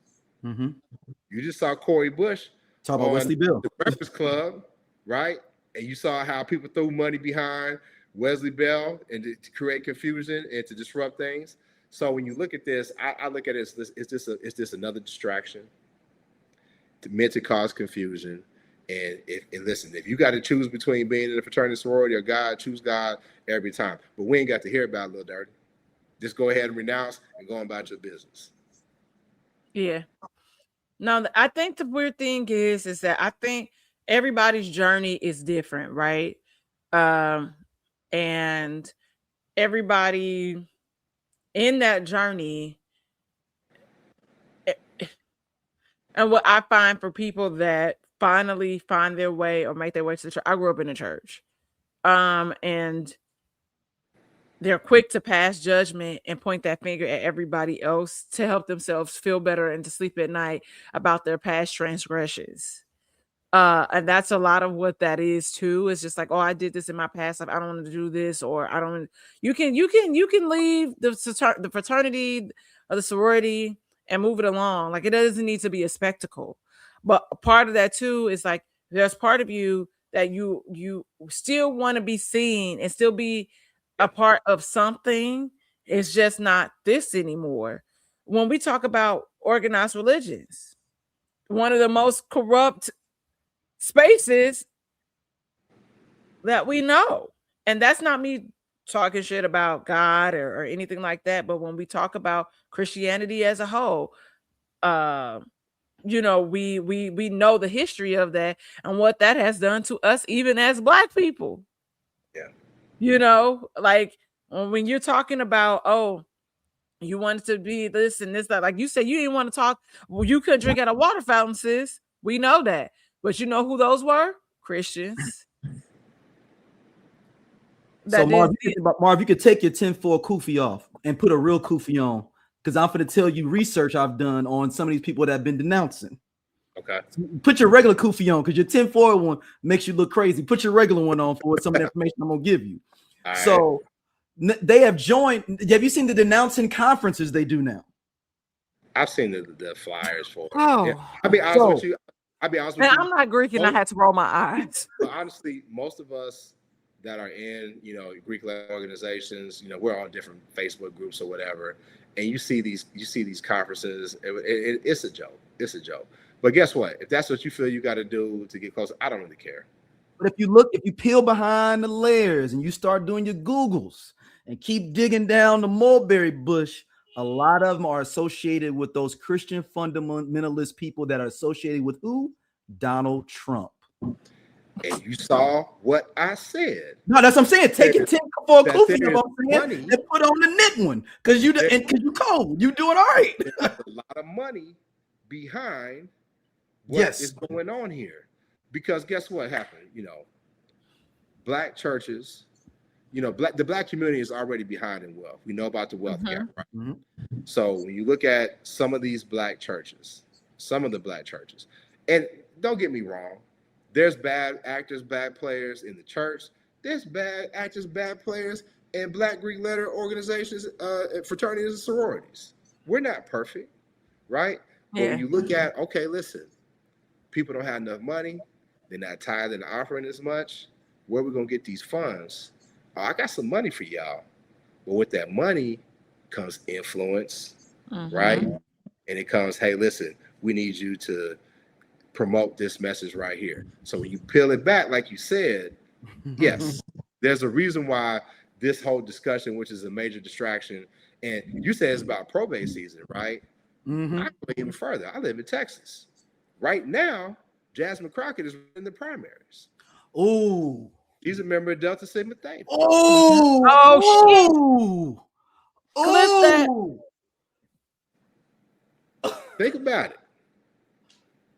you just saw Corey Bush talk about Wesley Bell, the Breakfast Club, right? And you saw how people threw money behind Wesley Bell and to create confusion and to disrupt things. So when you look at this, I look at it as it's just another distraction meant to cause confusion. And listen, if you got to choose between being in a fraternity sorority or God, choose God every time. But we ain't got to hear about Lil Dirty. Just go ahead and renounce and go about your business. Yeah. No, I think the weird thing is that I think everybody's journey is different, right? And everybody in that journey, and what I find for people that finally find their way or make their way to the church, I grew up in the church, and they're quick to pass judgment and point that finger at everybody else to help themselves feel better and to sleep at night about their past transgressions. And that's a lot of what that is too. It's just like, oh, I did this in my past life. I don't want to do this, or I don't. You can leave the fraternity or the sorority and move it along. Like, it doesn't need to be a spectacle. But a part of that too is like, there's part of you that you still want to be seen and still be a part of something. It's just not this anymore. When we talk about organized religions, one of the most corrupt spaces that we know, and that's not me talking shit about God or anything like that, but when we talk about Christianity as a whole, we know the history of that and what that has done to us, even as Black people. Like when you're talking about, oh, you wanted to be this and this, that, like you said, you didn't want to talk. Well, you couldn't drink at a water fountain, sis. We know that. But you know who those were? Christians. So Marv, you could take your 10-4 kufi off and put a real kufi on, because I'm going to tell you research I've done on some of these people that have been denouncing. Okay. Put your regular kufi on, because your 10-4 one makes you look crazy. Put your regular one on for some of the information I'm going to give you. All so right. They have joined. Have you seen the denouncing conferences they do now? I've seen the flyers for it. Oh. Yeah. I'll be honest with you. I'm not Greek and I had to roll my eyes. But honestly, most of us that are in, Greek-led organizations, we're on different Facebook groups or whatever, and you see these conferences. It's a joke. It's a joke. But guess what? If that's what you feel you got to do to get closer, I don't really care. But if you peel behind the layers and you start doing your Googles and keep digging down the mulberry bush, a lot of them are associated with those Christian fundamentalist people that are associated with who? Donald Trump. And you saw what I said. No, that's what I'm saying. Take your 10 for a kufi, you know what I'm saying, and put on the knit one, because you cold. You doing all right. There's a lot of money behind what is going on here. Because guess what happened? Black churches, the Black community is already behind in wealth. We know about the wealth gap, right? Mm-hmm. So when you look at some of the Black churches, and don't get me wrong, there's bad actors, bad players in the church. There's bad actors, bad players in Black Greek letter organizations, fraternities and sororities. We're not perfect, right? Yeah. But when you look at, okay, listen, people don't have enough money. They're not tithing and offering as much. Where are we going to get these funds? Oh, I got some money for y'all. But with that money comes influence, right? And it comes, hey, listen, we need you to promote this message right here. So when you peel it back, like you said, yes, there's a reason why this whole discussion, which is a major distraction, and you said it's about probate season, right? Mm-hmm. I go even further. I live in Texas. Right now, Jasmine Crockett is in the primaries. Oh, she's a member of Delta Sigma Theta. Oh, Think about it.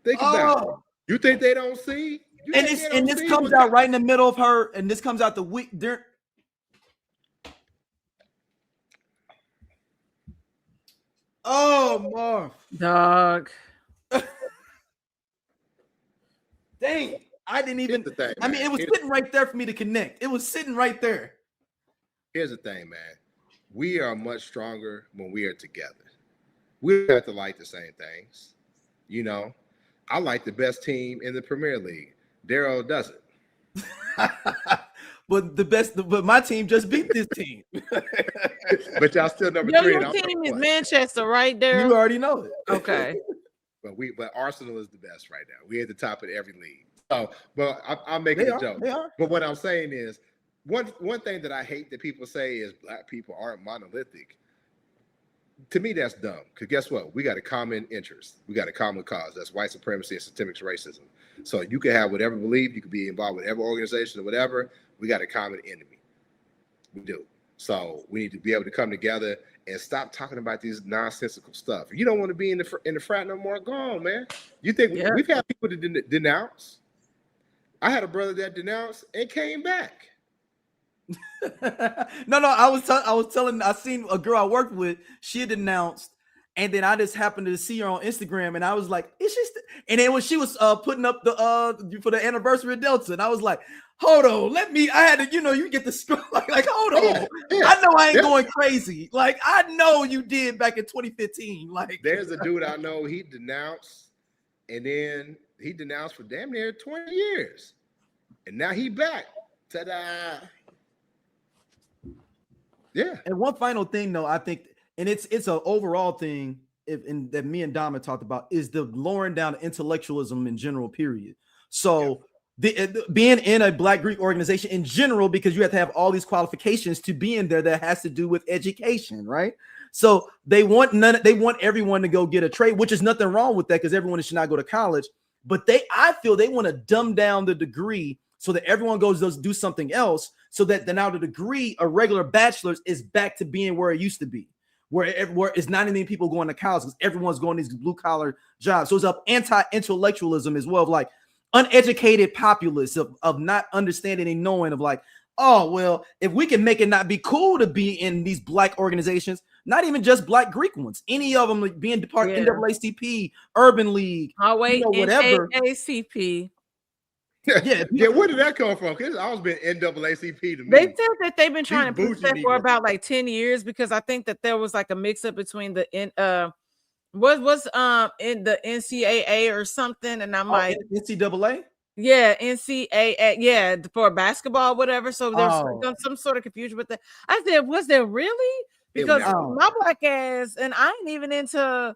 Think about it. You think they don't see? This comes out right in the middle of her, and this comes out the week. Oh, Marv. Dog. Dang. I didn't even. Thing, I mean, it was sitting right there for me to connect. It was sitting right there. Here's the thing, man. We are much stronger when we are together. We have to like the same things. You know, I like the best team in the Premier League. Daryl doesn't. But my team just beat this team. But y'all still number 3. Your team is Manchester, right there. You already know it. Okay. But Arsenal is the best right now. We're at the top of every league. So, but I'm making a joke. But what I'm saying is, one thing that I hate that people say is black people aren't monolithic. To me, that's dumb. Because guess what? We got a common interest. We got a common cause. That's white supremacy and systemic racism. So you can have whatever belief. You can be involved with whatever organization or whatever. We got a common enemy. We do. So we need to be able to come together and stop talking about these nonsensical stuff. If you don't want to be in the frat no more, go on, man. You think we've had people that denounce? I had a brother that denounced and came back. No, I was telling. I seen a girl I worked with. She had denounced, and then I just happened to see her on Instagram, and I was like, "Is she?" And then when she was putting up the for the anniversary of Delta, and I was like, "Hold on, I had to, you get the scroll like hold on. Yeah. I know I ain't going crazy. Like I know you did back in 2015. Like there's a dude I know. He denounced, and then he denounced for damn near 20 years, and now he back. Ta-da! Yeah. And one final thing, though, I think, and it's an overall thing, that me and Dom talked about, is the lowering down of intellectualism in general. Period. So being in a Black Greek organization in general, because you have to have all these qualifications to be in there, that has to do with education, right? So they want everyone to go get a trade, which is nothing wrong with that, because everyone should not go to college. But I feel they want to dumb down the degree so that everyone goes do something else, so that now the degree, a regular bachelor's, is back to being where it used to be, where it's not many people going to college because everyone's going to these blue collar jobs. So it's up anti-intellectualism as well, of like uneducated populace of not understanding and knowing of like, oh, well, if we can make it not be cool to be in these Black organizations, not even just Black Greek ones, any of them, like being part of NAACP, Urban League, whatever. NAACP. Yeah, where did that come from? Because it's always been NAACP to me. They said that they've been trying to push that for about like 10 years, because I think that there was like a mix up between the was in the NCAA or something, and I'm like NCAA. Yeah, NCAA. Yeah, for basketball, whatever. So there's some sort of confusion with that. I said, was there really? Because my Black ass, and I ain't even into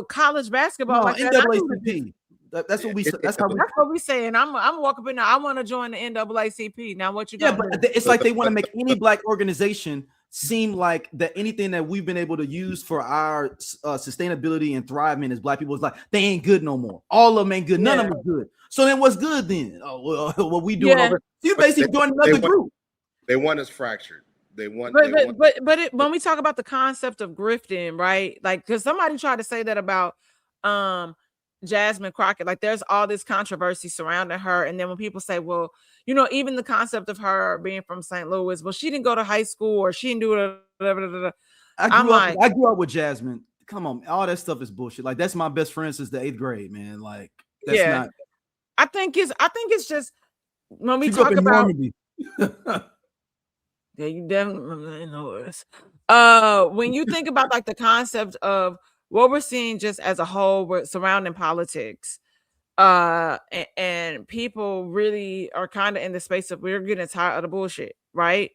college basketball. No, like NAACP. That's what we. That's what we say. And I'm walking up in there. I want to join the NAACP. Now, what you? Yeah, but it's like they want to make any Black organization seem like that anything that we've been able to use for our sustainability and thriving as Black people is like they ain't good no more. All of them ain't good. None of them are good. So then, what's good then? Oh well, what we doing over? You basically join another group. They want us fractured. They want. But when we talk about the concept of grifting, right? Like, because somebody tried to say that about Jasmine Crockett, like there's all this controversy surrounding her, and then when people say, well, even the concept of her being from St. Louis, well, she didn't go to high school or she didn't do it. I grew up with Jasmine. Come on, all that stuff is bullshit. Like that's my best friend since the 8th grade, man. Like that's not. I think it's just when we talk about. Yeah, you definitely know this. When you think about like the concept of what we're seeing just as a whole, we're surrounding politics, and people really are kind of in the space of we're getting tired of the bullshit, right?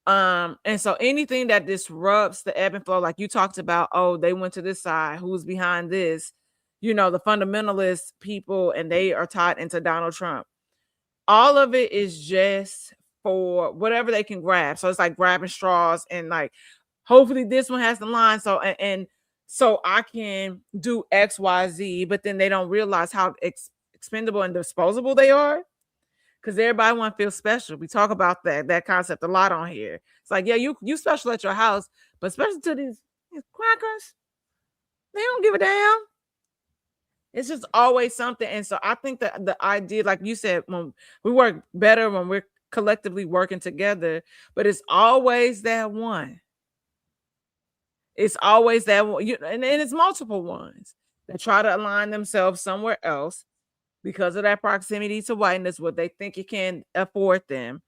And so anything that disrupts the ebb and flow, like you talked about, oh, they went to this side, who's behind this, the fundamentalist people, and they are tied into Donald Trump. All of it is just for whatever they can grab. So it's like grabbing straws, and like hopefully this one has the line. So so I can do X, Y, Z, but then they don't realize how expendable and disposable they are, because everybody want to feel special. We talk about that concept a lot on here. It's like, yeah, you special at your house, but special to these crackers, they don't give a damn. It's just always something. And so I think that the idea, like you said, when we work better when we're collectively working together, but it's always that one. It's always that one, and it's multiple ones that try to align themselves somewhere else because of that proximity to whiteness, what they think it can afford them.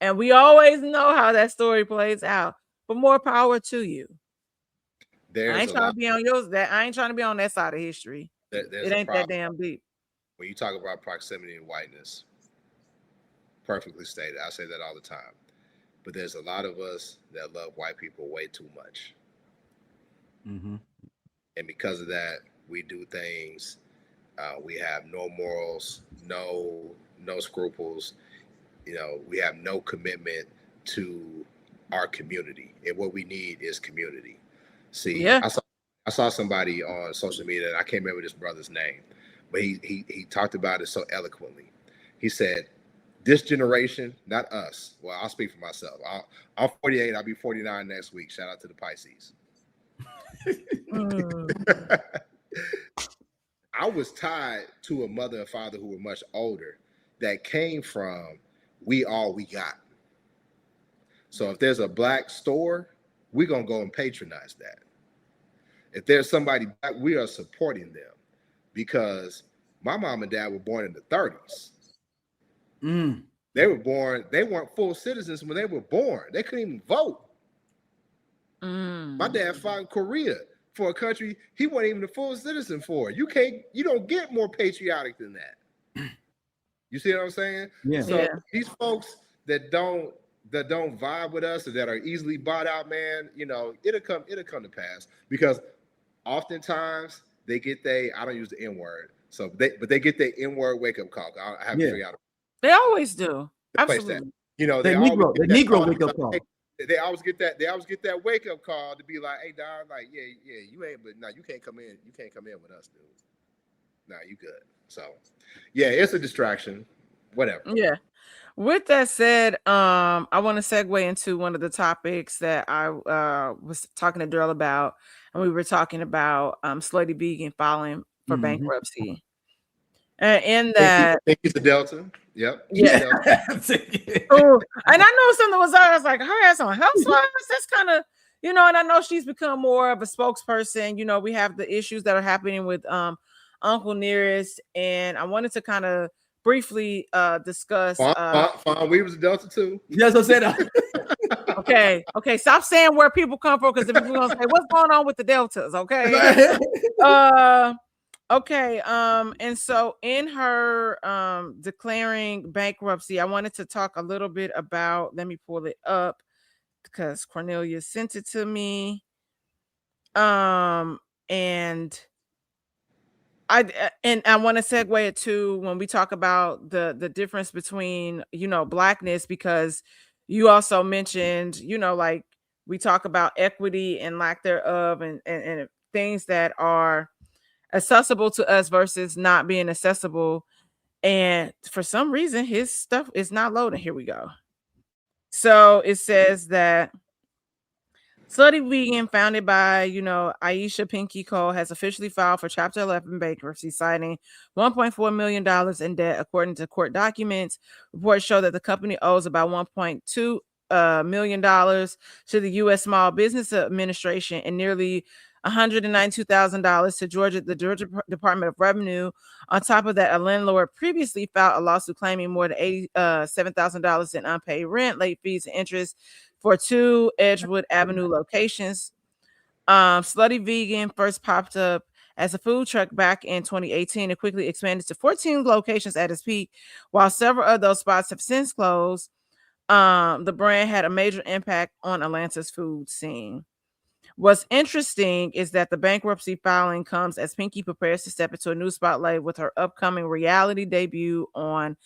And we always know how that story plays out. But more power to you. I ain't trying to be on yours. I ain't trying to be on that side of history. It ain't that damn deep. When you talk about proximity and whiteness, perfectly stated. I say that all the time. But there's a lot of us that love white people way too much. Mm-hmm. And because of that, we do things. We have no morals, no scruples. You know, we have no commitment to our community. And what we need is community. See, yeah. I saw somebody on social media, and I can't remember this brother's name, but he talked about it so eloquently. He said, this generation, not us. Well, I'll speak for myself. I'm 48. I'll be 49 next week. Shout out to the Pisces. I was tied to a mother and father who were much older that came from we all we got. So if there's a black store, we're going to go and patronize that. If there's somebody black, we are supporting them because my mom and dad were born in the 30s. Mm. They were born, they weren't full citizens when they were born. They couldn't even vote. My dad fought in Korea for a country he wasn't even a full citizen for. You don't get more patriotic than that. You see what I'm saying? Yeah. So these folks that don't vibe with us or that are easily bought out, man, you know, it'll come to pass because oftentimes they get I don't use the N-word. So they get their N-word wake up call. I have to figure out. They always do. Absolutely. You know, the Negro wake up call. They always get that wake up call to be like, hey, Don, like, yeah, you ain't, but no, you can't come in. You can't come in with us, dude. No, you good. So, yeah, it's a distraction. Whatever. Yeah. With that said, I want to segue into one of the topics that I was talking to Daryl about, and we were talking about Slutty Vegan filing for bankruptcy. In that, I think he's a Delta. Yep. Yeah. Oh, and I know something was I was like, her ass on Housewives. That's kind of, you know, and I know she's become more of a spokesperson. You know, we have the issues that are happening with Uncle Nearest, and I wanted to kind of briefly discuss. Fawn Weaver's a Delta too. Yes, I said that. Okay. Stop saying where people come from because if people gonna say what's going on with the Deltas, okay. Okay. And so in her declaring bankruptcy, I wanted to talk a little bit about. Let me pull it up because Cornelia sent it to me. And I want to segue it to when we talk about the difference between, you know, blackness, because you also mentioned, you know, like we talk about equity and lack thereof and things that are accessible to us versus not being accessible. And for some reason, his stuff is not loading. Here we go. So it says that Slutty Vegan, founded by, you know, Aisha Pinky Cole, has officially filed for Chapter 11 bankruptcy, citing $1.4 million in debt, according to court documents. Reports show that the company owes about $1.2 million to the U.S. Small Business Administration and nearly $192,000 to the Georgia Department of Revenue. On top of that, a landlord previously filed a lawsuit claiming more than $87,000 in unpaid rent, late fees, and interest for 2 Edgewood Avenue locations. Slutty Vegan first popped up as a food truck back in 2018 and quickly expanded to 14 locations at its peak. While several of those spots have since closed, the brand had a major impact on Atlanta's food scene. What's interesting is that the bankruptcy filing comes as Pinky prepares to step into a new spotlight with her upcoming reality debut on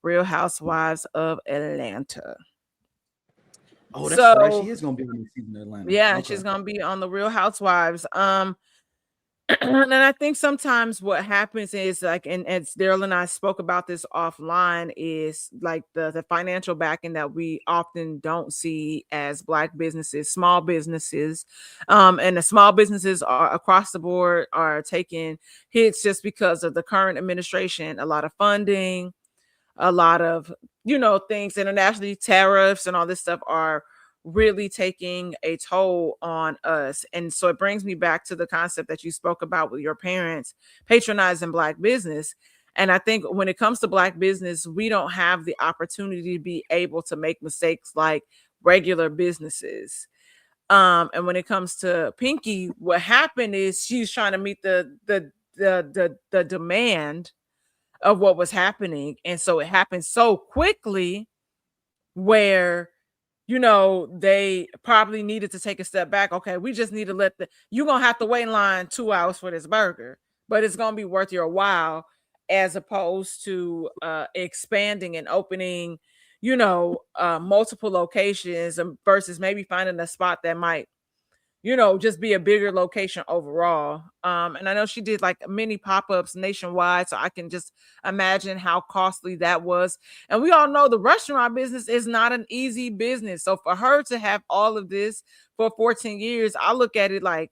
Real Housewives of Atlanta. Oh, that's right. She is going to be on the season of Atlanta. Yeah, okay. She's going to be on the Real Housewives. And I think sometimes what happens is like, and as Daryl and I spoke about this offline, is like the financial backing that we often don't see as Black businesses, small businesses, and the small businesses are across the board are taking hits just because of the current administration. A lot of funding, a lot of, you know, things internationally, tariffs and all this stuff are really taking a toll on us. And so it brings me back to the concept that you spoke about with your parents patronizing Black business. And I think when it comes to Black business, we don't have the opportunity to be able to make mistakes like regular businesses. And when it comes to Pinky, what happened is she's trying to meet the demand of what was happening. And so it happened so quickly where, you know, they probably needed to take a step back. Okay, we just need to you're going to have to wait in line 2 hours for this burger, but it's going to be worth your while, as opposed to expanding and opening, you know, multiple locations versus maybe finding a spot that might, you know, just be a bigger location overall. And I know she did like many pop-ups nationwide, so I can just imagine how costly that was. And we all know the restaurant business is not an easy business. So for her to have all of this for 14 years, I look at it like,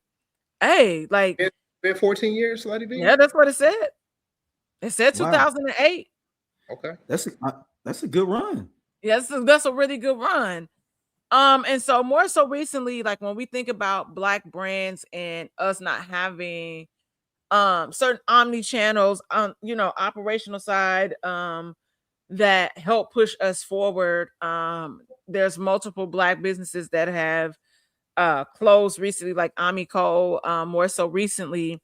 hey, like, It's been 14 years, Slutty B? Yeah, that's what it said. It said 2008. Okay. That's a good run. Yes, that's a really good run. And so more so recently, like when we think about Black brands and us not having certain omni channels on, you know, operational side that help push us forward. There's multiple Black businesses that have closed recently, like Amico, more so recently.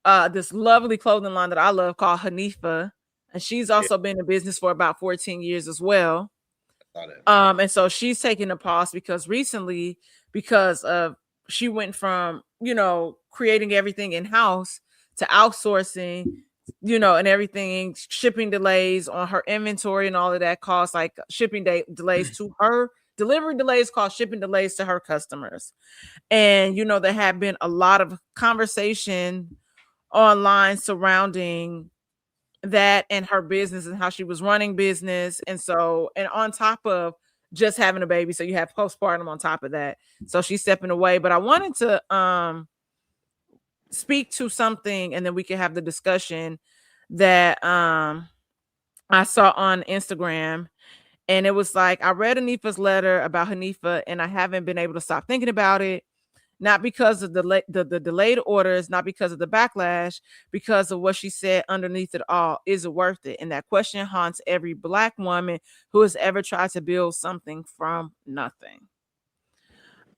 This lovely clothing line that I love called Hanifa, and she's also been in business for about 14 years as well. And so she's taking a pause because recently, because of she went from, you know, creating everything in-house to outsourcing, you know, and everything, shipping delays on her inventory and all of that costs like shipping delays to her, delivery delays cause shipping delays to her customers. And, you know, there had been a lot of conversation online surrounding that and her business and how she was running business. And so, and on top of just having a baby, so you have postpartum on top of that. So she's stepping away. But I wanted to speak to something, and then we can have the discussion that I saw on Instagram. And it was like, I read Hanifa's letter about Hanifa, and I haven't been able to stop thinking about it. Not because of the delayed orders, not because of the backlash, because of what she said underneath it all. Is it worth it? And that question haunts every Black woman who has ever tried to build something from nothing.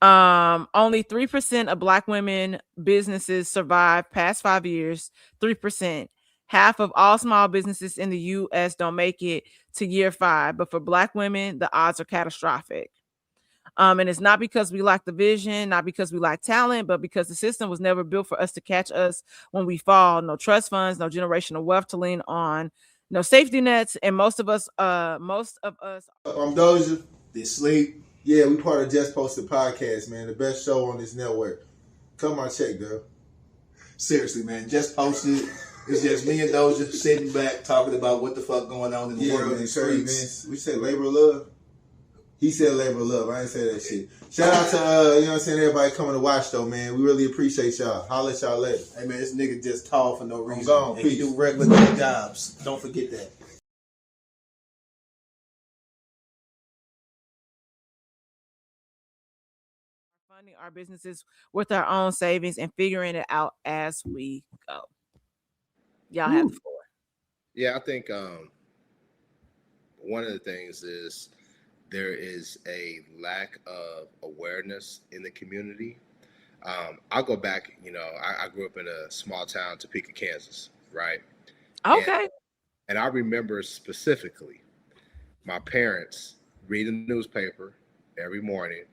Only 3% of Black women businesses survive past 5 years. 3%. Half of all small businesses in the U.S. don't make it to year 5. But for Black women, the odds are catastrophic. And it's not because we lack the vision, not because we lack talent, but because the system was never built for us to catch us when we fall. No trust funds, no generational wealth to lean on, no safety nets, and most of us. I'm Doja. They sleep. Yeah, we part of Just Posted Podcast, man. The best show on this network. Come on, check, girl. Seriously, man. Just Posted. It's just me and Doja sitting back talking about what the fuck going on in the world and the streets. We said labor of love. He said labor of love. I ain't say that shit. Shout out to, you know what I'm saying, everybody coming to watch, though, man. We really appreciate y'all. Holla at y'all later. Hey, man, this nigga just tall for no reason. I'm gone. And he do regular jobs. Don't forget that. Funding our businesses with our own savings and figuring it out as we go. Y'all have the floor. Yeah, I think one of the things is there is a lack of awareness in the community. I'll go back, you know, I grew up in a small town, Topeka, Kansas, right? Okay. And I remember specifically my parents reading the newspaper every morning,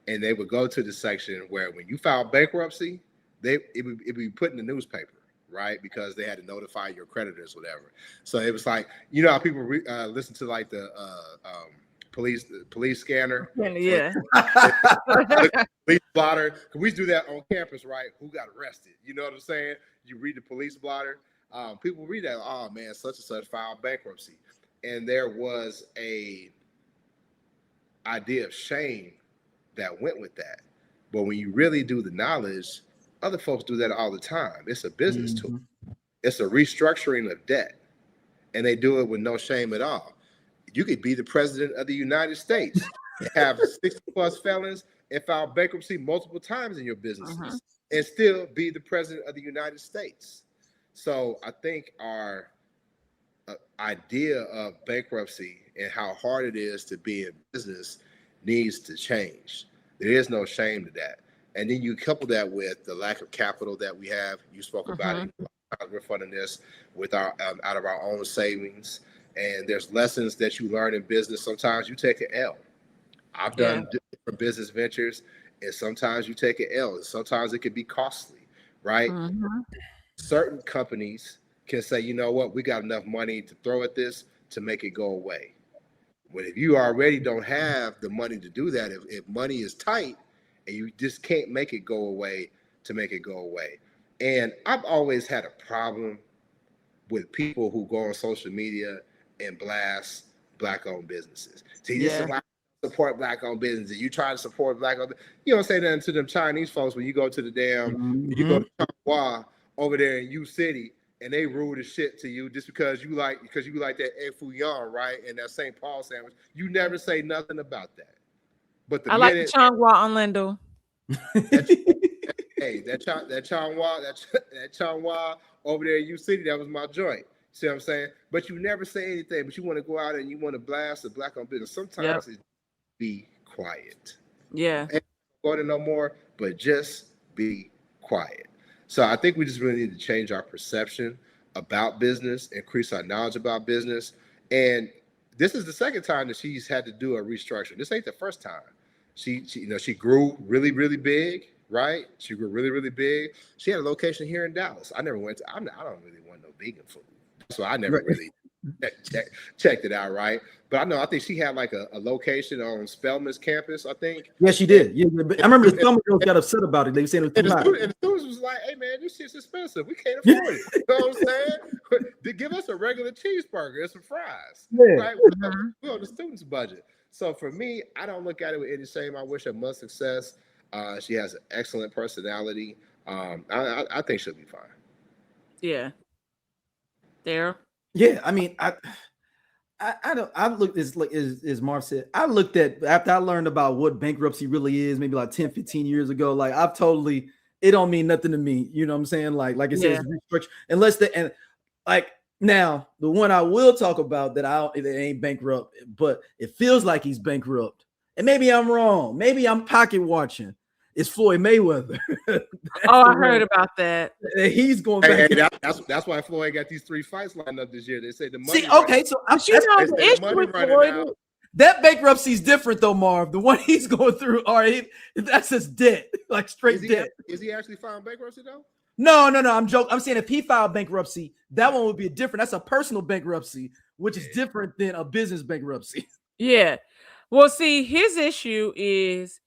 and they would go to the section where when you filed bankruptcy, it would be put in the newspaper, right? Because they had to notify your creditors, whatever. So it was like, you know how people listen to like the police scanner, yeah, police blotter. We used to do that on campus, right? Who got arrested? You know what I'm saying? You read the police blotter. People read that. Oh man, such and such filed bankruptcy, and there was a idea of shame that went with that. But when you really do the knowledge, other folks do that all the time. It's a business tool. It's a restructuring of debt, and they do it with no shame at all. You could be the president of the United States, have 60+ felons, and file bankruptcy multiple times in your businesses, and still be the president of the United States. So I think our idea of bankruptcy and how hard it is to be in business needs to change. There is no shame to that. And then you couple that with the lack of capital that we have. You spoke about it. We're funding this with our out of our own savings. And there's lessons that you learn in business. Sometimes you take an L. I've done different business ventures, and sometimes you take an L. And sometimes it can be costly, right? Certain companies can say, you know what, we got enough money to throw at this to make it go away. But if you already don't have the money to do that, if money is tight and you just can't make it go away to make it go away. And I've always had a problem with people who go on social media and blast Black-owned businesses. See, this is why I support Black-owned businesses. You try to support Black-owned, you don't say nothing to them Chinese folks when you go to the damn, you go to Changhua over there in U City, and they rude as shit to you just because you like that egg foo young, right? And that St. Paul sandwich. You never say nothing about that. But the I like the Changhua on Lindo. Hey, that Changhua over there in U City, that was my joint. See what I'm saying? But you never say anything, but you want to go out and you want to blast a Black-owned business. Sometimes it's be quiet. Yeah. And go to no more, but just be quiet. So I think we just really need to change our perception about business, increase our knowledge about business. And this is the second time that she's had to do a restructure. This ain't the first time. She grew really, really big, right? She grew really, really big. She had a location here in Dallas. I never went to, I don't really want no vegan food. So I never really checked it out, right? But I think she had like a location on Spelman's campus, I think. Yeah, she did. Yeah, I remember the Spelman girls got upset about it. They were saying it was too high. And the students was like, hey man, this shit's expensive. We can't afford it. You know what I'm saying? Give us a regular cheeseburger and some fries. Right? We're on the students' budget. So for me, I don't look at it with any shame. I wish her much success. She has an excellent personality. I think she'll be fine. Yeah. There. Yeah, I mean, I looked as Marv said, I looked at after I learned about what bankruptcy really is, maybe like 10, 15 years ago. Like it don't mean nothing to me. You know what I'm saying? Like it says restructure, unless now the one I will talk about that it ain't bankrupt, but it feels like he's bankrupt. And maybe I'm wrong. Maybe I'm pocket watching. It's Floyd Mayweather. I heard about that. He's going back. Hey, that's why Floyd got these 3 fights lined up this year. They say the money. See, okay, so that bankruptcy is different though, Marv. The one he's going through, that's his debt, like straight debt. Is he actually filing bankruptcy though? No. I'm joking. I'm saying if he filed bankruptcy, that one would be different. That's a personal bankruptcy, which is different than a business bankruptcy. Yeah. Well, see, his issue is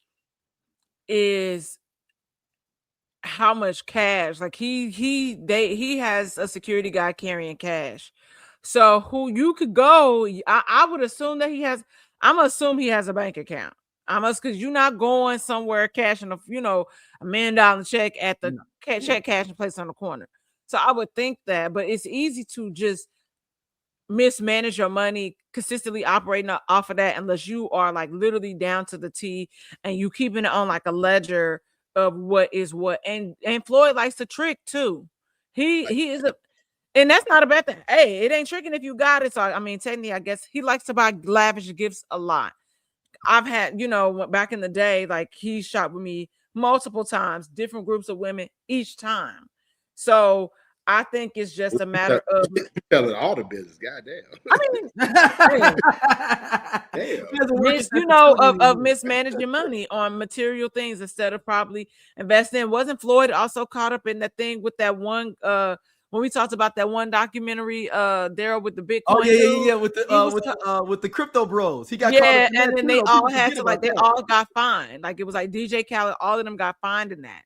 how much cash. Like he has a security guy carrying cash. So who you could go, I would assume that I'm gonna assume he has a bank account. Because you're not going somewhere cashing $1 million check at the check cashing place on the corner. So I would think that, but it's easy to just mismanage your money, consistently operating off of that, unless you are like literally down to the T and you keeping it on like a ledger of what is what. And Floyd likes to trick too. He is and that's not a bad thing. Hey, it ain't tricking if you got it. So I mean, technically, I guess he likes to buy lavish gifts a lot. I've had, back in the day, like he shopped with me multiple times, different groups of women each time. So I think it's just a matter of telling all the business. Goddamn. Of mismanaging money on material things instead of probably investing. Wasn't Floyd also caught up in that thing with that one when we talked about that one documentary, Daryl with the Bitcoin? Oh yeah, with the crypto bros. He got caught up in and then they all had to they all got fined. Like it was like DJ Khaled, all of them got fined in that.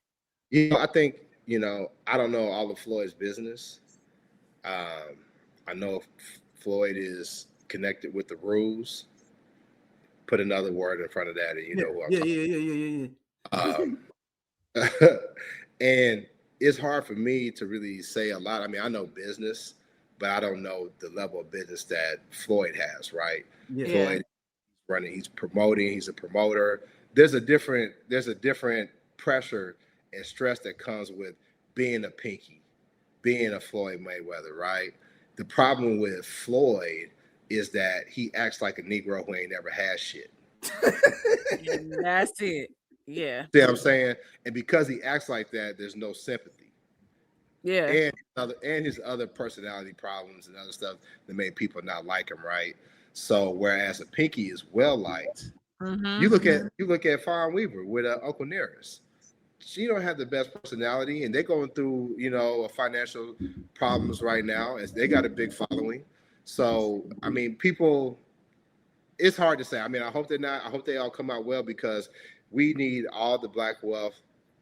I think. I don't know all of Floyd's business. I know Floyd is connected with the rules. Put another word in front of that, and you know who I'm talking about. And it's hard for me to really say a lot. I mean, I know business, but I don't know the level of business that Floyd has, right? Yeah. Floyd running, he's promoting, he's a promoter. There's a different pressure and stress that comes with being a pinky, being a Floyd Mayweather, right? The problem with Floyd is that he acts like a Negro who ain't never had shit. And that's it. Yeah. See what I'm saying? And because he acts like that, there's no sympathy. Yeah. And his other personality problems and other stuff that made people not like him, right? So whereas a Pinky is well liked, you look at Fawn Weaver with Uncle Nearest. She don't have the best personality, and they're going through, you know, financial problems right now, as they got a big following. So I mean, people, it's hard to say. I mean, I hope they all come out well, because we need all the Black wealth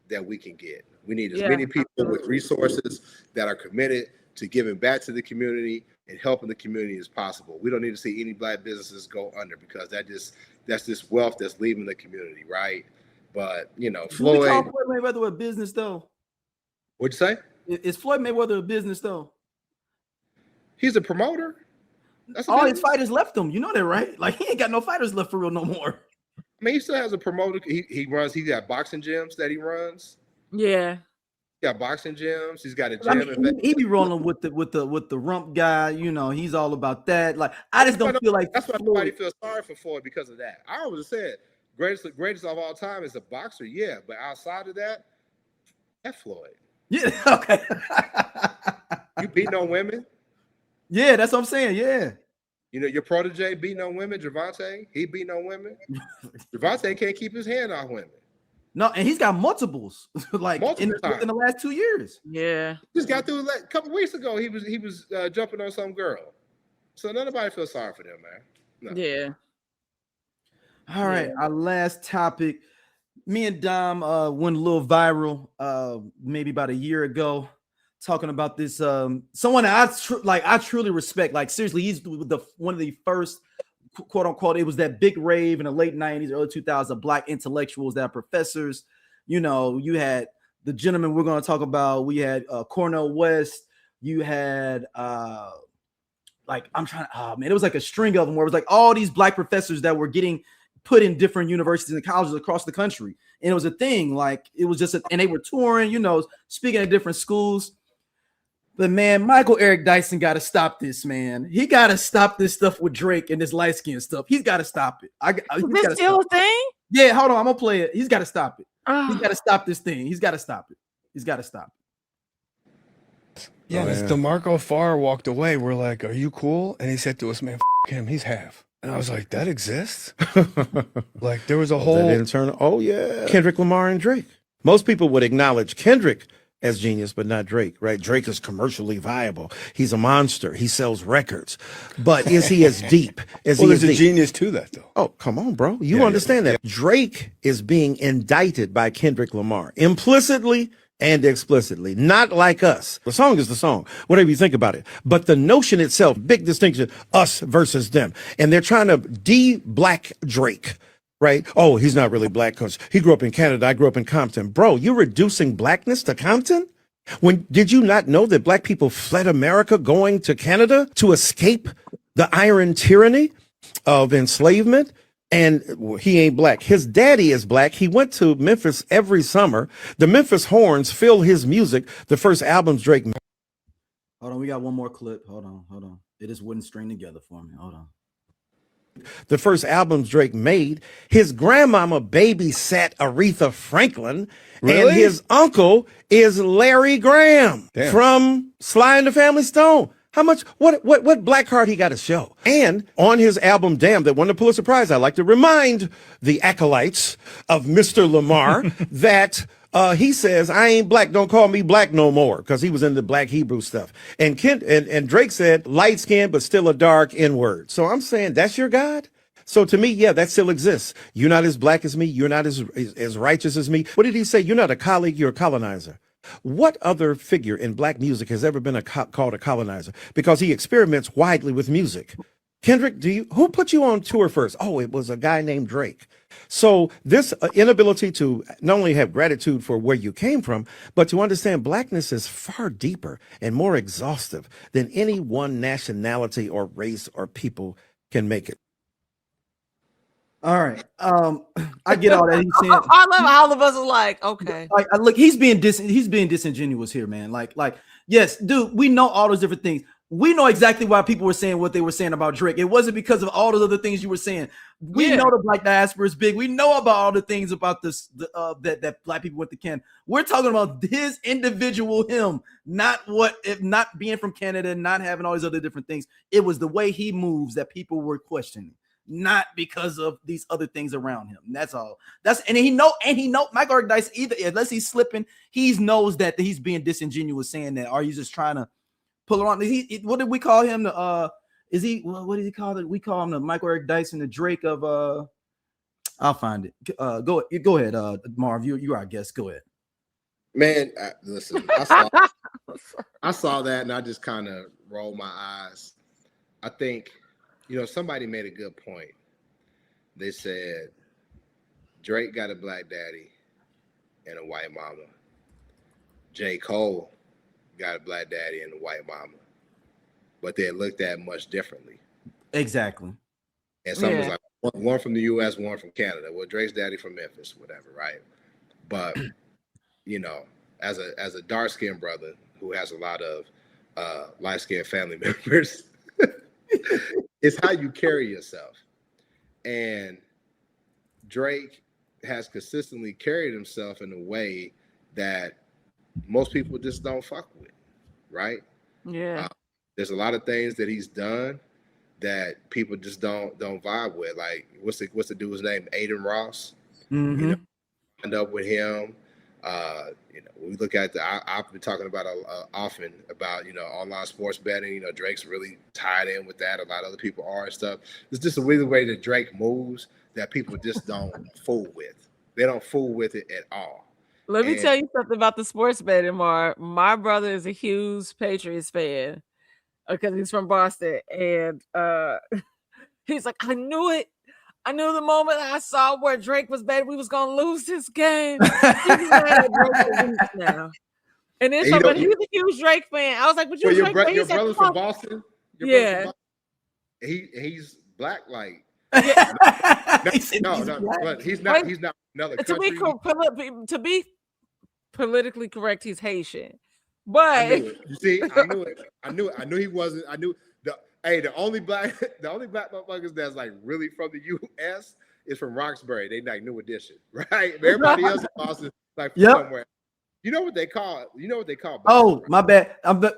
that we can get. We need as many people with resources that are committed to giving back to the community and helping the community as possible. We don't need to see any Black businesses go under, because that's this wealth that's leaving the community, right? But you know, Floyd. We call Floyd Mayweather a business though. What'd you say? Is Floyd Mayweather a business though? He's a promoter. That's all his fighters left him. You know that, right? Like, he ain't got no fighters left for real no more. I mean, he still has a promoter. He got boxing gyms that he runs. Yeah. He got boxing gyms. He's got a gym. I mean, he be rolling with the rump guy. You know, he's all about that. Like, I just don't feel like that's why nobody feels sorry for Floyd because of that. I always said greatest of all time is a boxer, yeah, but outside of that, that's Floyd. Yeah, okay. You beat no women. Yeah, that's what I'm saying. Yeah. You know, your protege beat no women, Javante. He beat no women. Javante can't keep his hand off women. No, and he's got multiples, like in the last 2 years. Yeah. Just got through a couple weeks ago. He was jumping on some girl. So nobody feels sorry for them, man. No. Yeah. All right, our last topic. Me and Dom went a little viral maybe about a year ago, talking about this someone that I truly respect. Like, seriously, he's one of the first, quote unquote, it was that big rave in the late 90s, early 2000s of Black intellectuals that are professors. You know, you had the gentleman we're going to talk about. We had Cornel West. You had it was like a string of them where it was like all these Black professors that were getting put in different universities and colleges across the country. And it was a thing, like it was just, and they were touring, you know, speaking at different schools. But man, Michael Eric Dyson got to stop this, man. He got to stop this stuff with Drake and this light skin stuff. He's got to stop it. Is this still a thing? Yeah, hold on. I'm going to play it. He's got to stop it. He's got to stop this thing. He's got to stop it. He's got to stop it. Yeah, as DeMarco Farr walked away, we're like, "Are you cool?" And he said to us, "Man, f him. He's half." And I was like, "That exists?" Like, there was a whole internal. Oh yeah, Kendrick Lamar and Drake. Most people would acknowledge Kendrick as genius, but not Drake, right? Drake is commercially viable. He's a monster. He sells records. But is he as deep? There's a genius to that, though. Oh, come on, bro. You understand that. Drake is being indicted by Kendrick Lamar, implicitly and explicitly, not like us. The song is the song, whatever you think about it. But the notion itself, big distinction, us versus them. And they're trying to de-black Drake. Right? Oh, he's not really Black because he grew up in Canada. I grew up in Compton. Bro, you're reducing Blackness to Compton? Did you not know that Black people fled America going to Canada to escape the iron tyranny of enslavement? And he ain't Black. His daddy is Black. He went to Memphis every summer. The Memphis Horns fill his music. The first albums Drake made. Hold on, we got one more clip. Hold on. It just wouldn't string together for me. Hold on. The first albums Drake made, his grandmama babysat Aretha Franklin, and his uncle is Larry Graham from Sly and the Family Stone. How much, what Black card he got to show? And on his album, Damn, that won the Pulitzer Prize, I like to remind the acolytes of Mr. Lamar that he says, "I ain't Black, don't call me Black no more," because he was into Black Hebrew stuff. And Drake said, light skin, but still a dark N-word. So I'm saying, that's your God? So to me, yeah, that still exists. You're not as Black as me. You're not as righteous as me. What did he say? You're not a colleague, you're a colonizer. What other figure in Black music has ever been called a colonizer? Because he experiments widely with music. Kendrick, who put you on tour first? Oh, it was a guy named Drake. So this inability to not only have gratitude for where you came from, but to understand Blackness is far deeper and more exhaustive than any one nationality or race or people can make it. All right. I get all that he's saying. I love how all of us are like, okay. Like, look, he's being disingenuous here, man. Like, yes, dude, we know all those different things. We know exactly why people were saying what they were saying about Drake. It wasn't because of all those other things you were saying. We know the black diaspora is big. We know about all the things about this that black people went to Canada. We're talking about his individual him, not being from Canada, not having all these other different things. It was the way he moves that people were questioning, not because of these other things around him. That's all. And he know Michael Eric Dyson, either unless he's slipping, he knows that he's being disingenuous saying that. Are you just trying to pull around? What did we call him? What is he called? We call him the Michael Eric Dyson, the Drake of I'll find it. Go ahead, Marv. You're our guest. Go ahead. Man, listen, I saw that and I just kind of rolled my eyes. I think, somebody made a good point. They said Drake got a black daddy and a white mama. J. Cole got a black daddy and a white mama, but they're looked at much differently. Exactly. And some was like one from the U.S., one from Canada. Well, Drake's daddy from Memphis, whatever, right? But as a dark skinned brother who has a lot of light skinned family members, it's how you carry yourself. And Drake has consistently carried himself in a way that most people just don't fuck with, right? Yeah. There's a lot of things that he's done that people just don't vibe with. Like, what's the dude's name? Aiden Ross. Mm-hmm. End up with him. We look at I've been talking about often about online sports betting. Drake's really tied in with that. A lot of other people are and stuff. It's just a weird way that Drake moves that people just don't fool with. They don't fool with it at all. Let me tell you something about the sports betting, Mark. My brother is a huge Patriots fan because he's from Boston. And he's like, I knew it. I knew the moment I saw where Drake was betting, we was going to lose this game. Now. And then but he's a huge Drake fan. I was like, but you're Drake fan? Your brother's from Boston? He's black, like. No, but he's not another country. To be politically correct, he's Haitian. But you see, I knew he wasn't. I knew the only black motherfuckers that's like really from the U.S. is from Roxbury. They like New Edition, right? Everybody else in Boston like from somewhere. You know what they call? Boston, oh, my bad.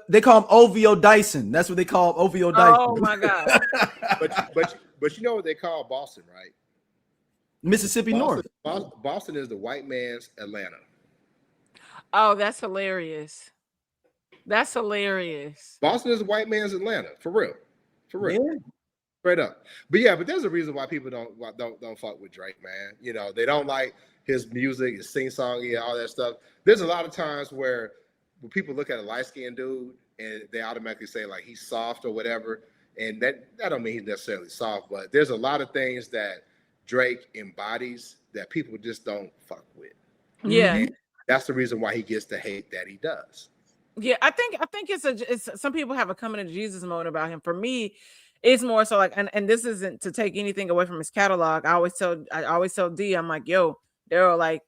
They call him OVO Dyson. That's what they call him, OVO Dyson. Oh my god! but you know what they call Boston, right? Mississippi North. Boston is the white man's Atlanta. Oh, that's hilarious. That's hilarious. Boston is the white man's Atlanta, for real. Yeah. Straight up. But there's a reason why people don't fuck with Drake, man. They don't like his music, his sing-songy, all that stuff. There's a lot of times where people look at a light-skinned dude and they automatically say like he's soft or whatever, and that don't mean he's necessarily soft, but there's a lot of things that Drake embodies that people just don't fuck with. Yeah. And that's the reason why he gets the hate that he does. Yeah, I think it's some people have a coming to Jesus mode about him. For me, it's more so like, and this isn't to take anything away from his catalog. I always tell D, I'm like, yo, Daryl, like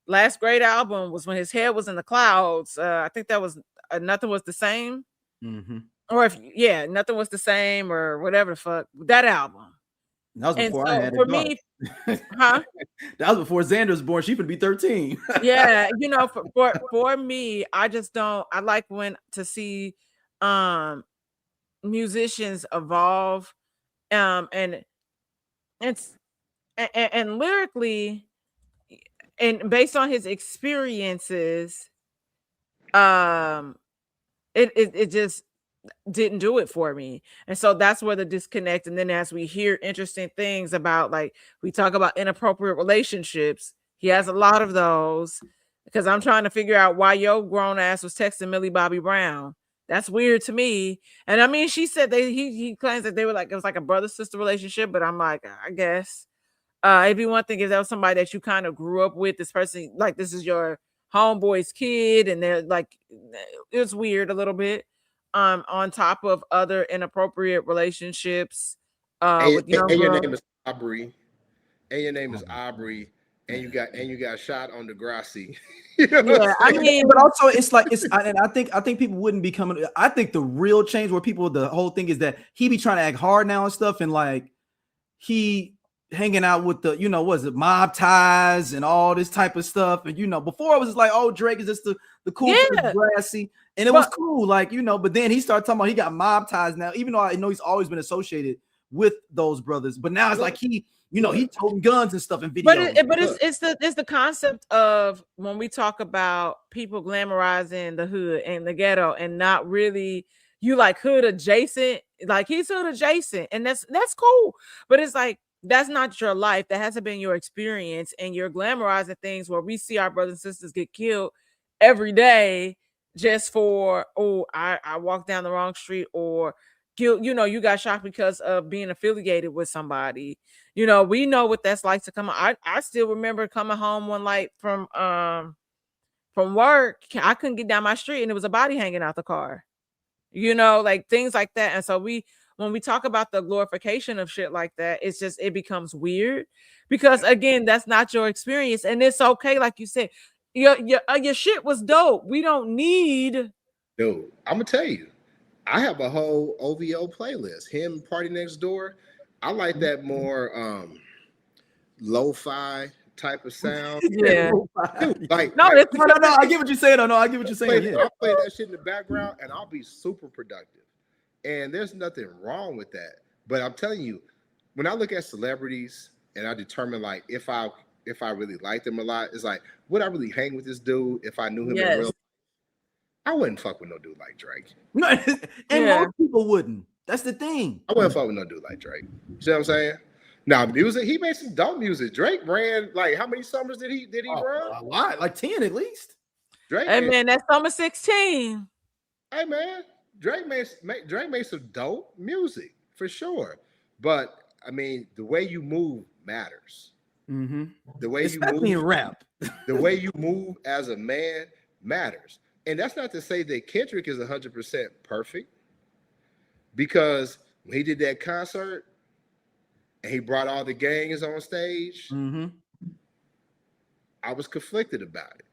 last great album was when his head was in the clouds. I think that was Nothing Was the Same. Mm-hmm. Or Nothing Was the Same or whatever the fuck, that album. That was before I had for me, huh? That was before Xander was born. She would be 13. Yeah, for me, I just don't. I like to see musicians evolve, and lyrically, and based on his experiences, it just didn't do it for me. And so that's where the disconnect. And then as we hear interesting things about, like, we talk about inappropriate relationships, he has a lot of those, because I'm trying to figure out why your grown ass was texting Millie Bobby Brown. That's weird to me. And I mean, she said he claims that they were like, it was like a brother-sister relationship, but I'm like, I guess it'd be one thing if that was somebody that you kind of grew up with, this person, like this is your homeboy's kid, and they're like, it's weird a little bit. On top of other inappropriate relationships with young your name is Aubrey, and your name is Aubrey, and you got shot on Degrassi. Yeah, I mean, but also it's like and I think people wouldn't be coming. I think the real change where people, the whole thing is that he be trying to act hard now and stuff, and like he hanging out with the, what is it, mob ties and all this type of stuff. And before it was just like, oh, Drake is just the cool Degrassi, and it was cool, like, but then he started talking about he got mob ties now, even though I know he's always been associated with those brothers, but now it's like he toting guns and stuff in videos. But it's the concept of when we talk about people glamorizing the hood and the ghetto and not really, you like hood adjacent, like he's hood adjacent, and that's cool. But it's like, that's not your life. That hasn't been your experience, and you're glamorizing things where we see our brothers and sisters get killed every day just for, I walked down the wrong street, or you got shot because of being affiliated with somebody. We know what that's like to come. I still remember coming home one night from work. I couldn't get down my street, and there was a body hanging out the car. Like things like that. And so when we talk about the glorification of shit like that, it becomes weird, because again, that's not your experience, and it's okay. Like you said, your shit was dope. We don't need. Dude, I'm gonna tell you, I have a whole OVO playlist. Him, Party Next Door. I like that more lo-fi type of sound. Yeah. Dude, like no, I get what you're saying. No, I get what you're saying. I'll play that shit in the background, and I'll be super productive. And there's nothing wrong with that. But I'm telling you, when I look at celebrities and I determine like if I really like them a lot, it's like, would I really hang with this dude if I knew him in real life? I wouldn't fuck with no dude like Drake. No, and most people wouldn't. That's the thing. I wouldn't fuck with no dude like Drake. You see what I'm saying? Now, music, he made some dope music. Drake ran, like, how many summers did he run? A lot, like 10 at least. Drake, hey man, that's summer 16. Hey man, Drake made some dope music for sure. But I mean, the way you move matters. Mm-hmm. The way especially you move in rap. The way you move as a man matters. And that's not to say that Kendrick is 100% perfect, because when he did that concert and he brought all the gangs on stage, I was conflicted about it.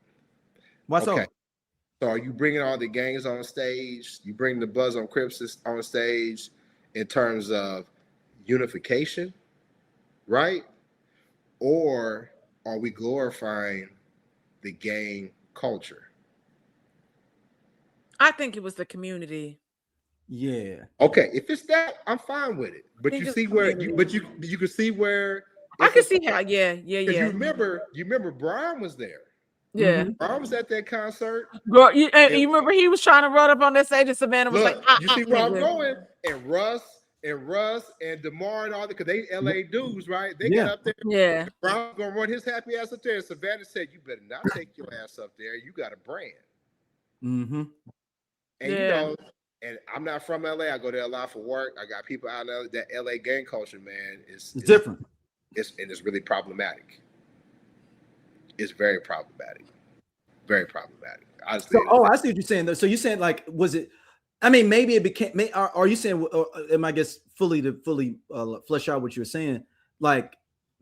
Why so? So are you bringing all the gangs on stage? You bring the Buzz on Crips on stage in terms of unification, right? Or are we glorifying the gang culture? I think it was the community. Yeah. Okay, if it's that, I'm fine with it. But you see where you can see where I can see how. Yeah. You remember Brian was there. Yeah, Brian was at that concert. Bro, you remember he was trying to run up on that stage, and Savannah was like, you see where I'm going? And Russ and DeMar and all that, because they LA dudes, right? They got up there. Yeah. Brian was gonna run his happy ass up there. And Savannah said, "You better not take your ass up there. You got a brand." Mm-hmm. And and I'm not from LA. I go there a lot for work. I got people out there. That LA gang culture, man, is different. It's really problematic. It's very problematic. Very problematic. Honestly, I see what you're saying. So you're saying, like, was it? I mean, maybe it became. Are you saying? Am I guess fully flesh out what you're saying? Like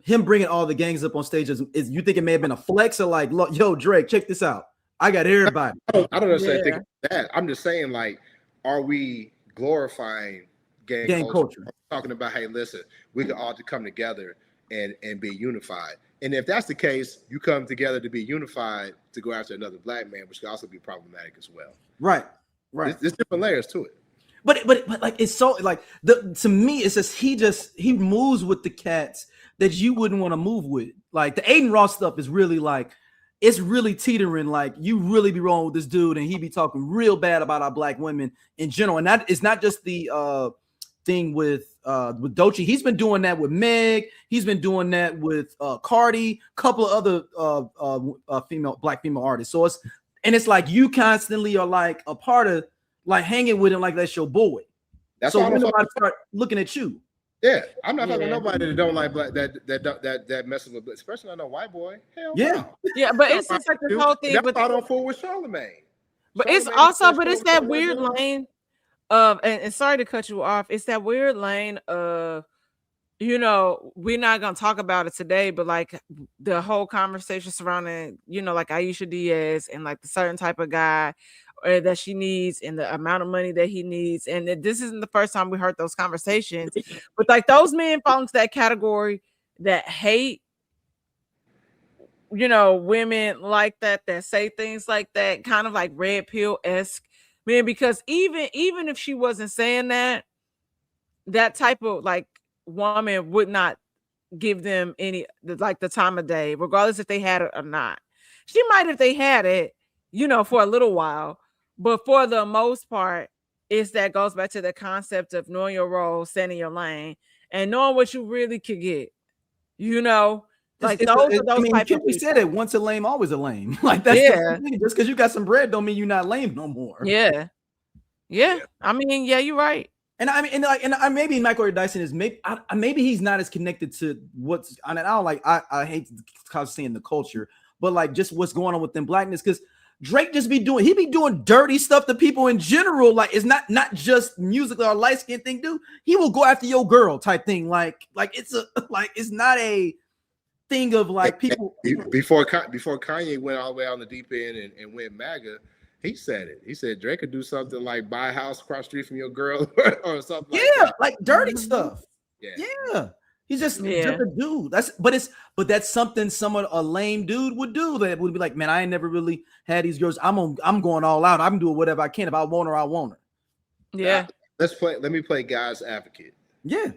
him bringing all the gangs up on stage is you think it may have been a flex, or like, look, yo, Drake, check this out. I got everybody. I don't necessarily think that. I'm just saying, like, are we glorifying gang culture? I'm talking about, hey, listen, we can all come together and be unified. And if that's the case, you come together to be unified to go after another black man, which could also be problematic as well. Right. There's different layers to it. But like, it's so like to me, it's just he moves with the cats that you wouldn't want to move with. Like the Aiden Ross stuff is really like, it's really teetering. Like you really be wrong with this dude, and he be talking real bad about our black women in general. And that it's not just the thing with Doechii. He's been doing that with Meg. He's been doing that with Cardi, a couple of other black female artists. So it's like you constantly are like a part of like hanging with him like that's your boy. That's so why when nobody start looking at you. Yeah, I'm not talking to nobody that don't like black that messes with, especially not no white boy. Hell no. Yeah, but it's just like the whole thing. That's why I don't fool with Charlamagne. But it's also, but it's that weird lane of, and sorry to cut you off. It's that weird lane of, you know, we're not gonna talk about it today, but like the whole conversation surrounding, you know, like Aisha Diaz and like the certain type of guy that she needs and the amount of money that he needs. And this isn't the first time we heard those conversations, but like those men fall into that category that hate, you know, women like that say things like that, kind of like red pill-esque, man, because even if she wasn't saying that type of like woman would not give them any like the time of day, regardless if they had it or not. She might if they had it, you know, for a little while, but for the most part, that goes back to the concept of knowing your role, staying in your lane, and knowing what you really could get. You know, like those type of we said it, once a lame, always a lame. Like that's the thing. Just because you got some bread don't mean you're not lame no more. Yeah. I mean, yeah, you're right. And I mean, and maybe Michael Eric Dyson is maybe he's not as connected to what's. I mean, I hate saying the culture, but like just what's going on within blackness, because Drake just be doing dirty stuff to people in general. Like it's not just music or light skin thing, dude. He will go after your girl type thing. Like it's not a thing of like people. Before Kanye went all the way on the deep end and went MAGA. He said it. He said Drake could do something like buy a house across the street from your girl or something. Like that. Like dirty stuff. Yeah. He's just a dude. But that's something a lame dude would do. That would be like, man, I ain't never really had these girls. I'm going all out. I'm doing whatever I can. If I want her, I want her. Yeah. Let me play guy's advocate. Yeah.